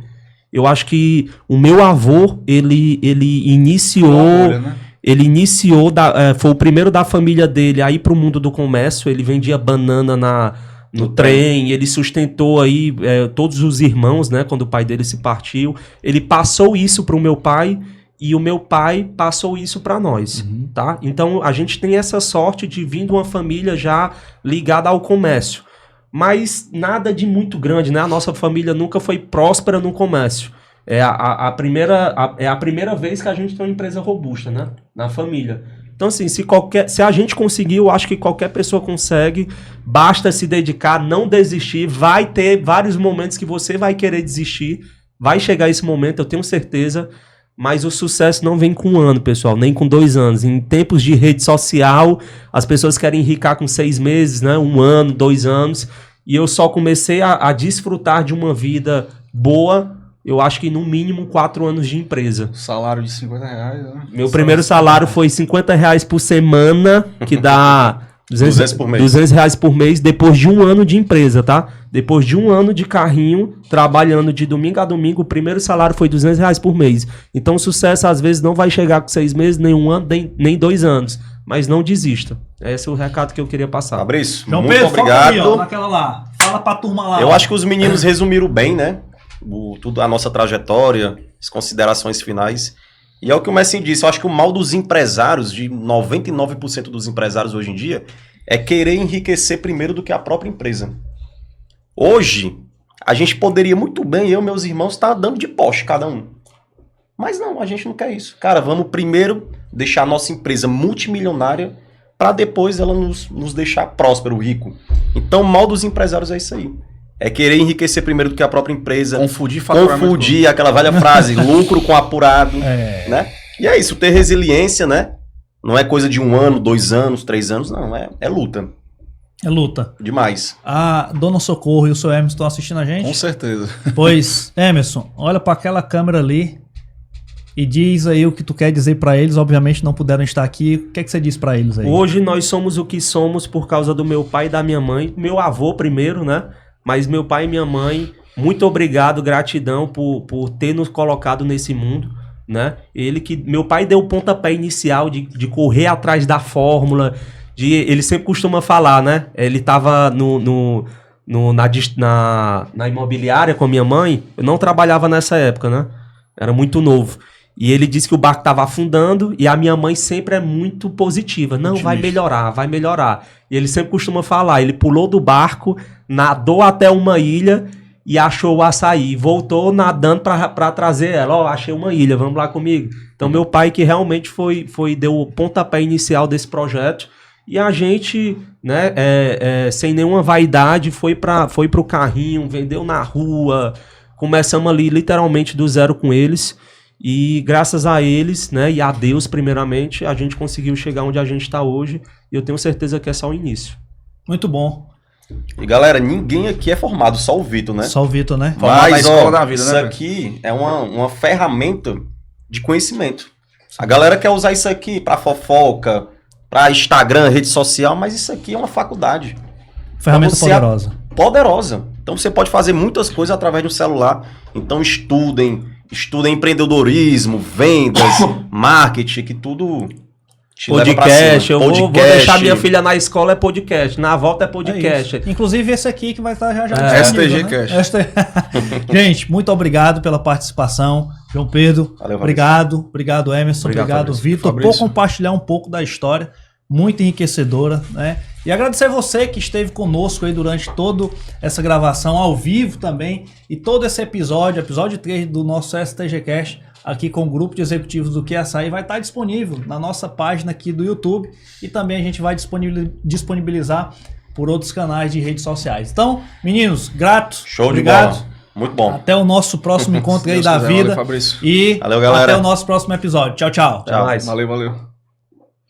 Eu acho que o meu avô, ele iniciou... Olha, né? Ele iniciou, foi o primeiro da família dele a ir para o mundo do comércio. Ele vendia banana no trem, ele sustentou aí todos os irmãos, né, quando o pai dele se partiu. Ele passou isso para o meu pai e o meu pai passou isso para nós, tá? Então a gente tem essa sorte de vir de uma família já ligada ao comércio. Mas nada de muito grande, né? A nossa família nunca foi próspera no comércio. É a primeira vez que a gente tem uma empresa robusta, né? Na família. Então, assim, se a gente conseguir, eu acho que qualquer pessoa consegue. Basta se dedicar, não desistir. Vai ter vários momentos que você vai querer desistir. Vai chegar esse momento, eu tenho certeza. Mas o sucesso não vem com 1 ano, pessoal, nem com 2 anos. Em tempos de rede social, as pessoas querem enricar com 6 meses, né? 1 ano, 2 anos. E eu só comecei a desfrutar de uma vida boa eu acho que no mínimo 4 anos de empresa. Salário de R$50, né? Meu primeiro salário foi R$50 por semana, que dá 200 por mês. R$200 por mês, depois de 1 ano de empresa, tá? Depois de 1 ano de carrinho, trabalhando de domingo a domingo, o primeiro salário foi R$200 por mês. Então o sucesso às vezes não vai chegar com 6 meses, nem 1 ano, nem 2 anos. Mas não desista. Esse é o recado que eu queria passar. Fabrício, João muito Pedro, foca obrigado. aí, ó, naquela lá. Fala pra turma lá. Eu ó. acho que os meninos resumiram bem, né? Tudo a nossa trajetória, as considerações finais. E é o que o Messi disse, eu acho que o mal dos empresários, de 99% dos empresários hoje em dia, é querer enriquecer primeiro do que a própria empresa. Hoje, a gente poderia muito bem, eu e meus irmãos, estar dando de Porsche cada um. Mas não, a gente não quer isso. Cara, vamos primeiro deixar a nossa empresa multimilionária para depois ela nos deixar próspero, rico. Então, o mal dos empresários é isso aí. É querer enriquecer primeiro do que a própria empresa. Confundir aquela velha frase, lucro com apurado, né? E é isso, ter resiliência, né? Não é coisa de 1 ano, 2 anos, 3 anos, não. É luta. É luta. Demais. A Dona Socorro e o seu Emerson estão assistindo a gente? Com certeza. Pois, Emerson, olha para aquela câmera ali e diz aí o que tu quer dizer para eles. Obviamente não puderam estar aqui. O que é que você diz para eles aí? Hoje nós somos o que somos por causa do meu pai e da minha mãe. Meu avô primeiro, né? Mas meu pai e minha mãe, muito obrigado, gratidão por ter nos colocado nesse mundo, né? Meu pai deu o pontapé inicial de correr atrás da fórmula, ele sempre costuma falar, né? Ele tava na imobiliária com a minha mãe, eu não trabalhava nessa época, né? Era muito novo. E ele disse que o barco estava afundando e a minha mãe sempre é muito positiva. Não, vai melhorar, vai melhorar. E ele sempre costuma falar, ele pulou do barco, nadou até uma ilha e achou o açaí. Voltou nadando para trazer ela. Ó, achei uma ilha, vamos lá comigo. Então meu pai que realmente deu o pontapé inicial desse projeto. E a gente, né, sem nenhuma vaidade, foi pro carrinho, vendeu na rua. Começamos ali literalmente do zero com eles. E graças a eles, né, e a Deus primeiramente, a gente conseguiu chegar onde a gente está hoje. E eu tenho certeza que é só o início. Muito bom. E galera, ninguém aqui é formado, só o Vitor, né? Só o Vitor, né? Formado na escola da vida, isso né, aqui é uma ferramenta de conhecimento. A galera quer usar isso aqui pra fofoca, pra Instagram, rede social, mas isso aqui é uma faculdade. Ferramenta poderosa. Poderosa. Então você pode fazer muitas coisas através do celular. Então estudem empreendedorismo, vendas, marketing, que tudo te leva pra podcast, cima. eu vou deixar minha filha na escola, é podcast. Na volta é podcast. É inclusive esse aqui que vai estar já STG Cash. Gente, muito obrigado pela participação. João Pedro, Valeu, obrigado Emerson, obrigado Vitor, por compartilhar um pouco da história, muito enriquecedora, né? E agradecer você que esteve conosco aí durante toda essa gravação, ao vivo também, e todo esse episódio 3 do nosso STG Cash, aqui com o grupo de executivos do Que Açaí, vai estar disponível na nossa página aqui do YouTube, e também a gente vai disponibilizar por outros canais de redes sociais. Então, meninos, grato, Show obrigado. de bola. Muito bom. Até o nosso próximo encontro aí da vida. Valeu, Fabrício. E Valeu, galera. até o nosso próximo episódio. Tchau, tchau. Até mais. Valeu.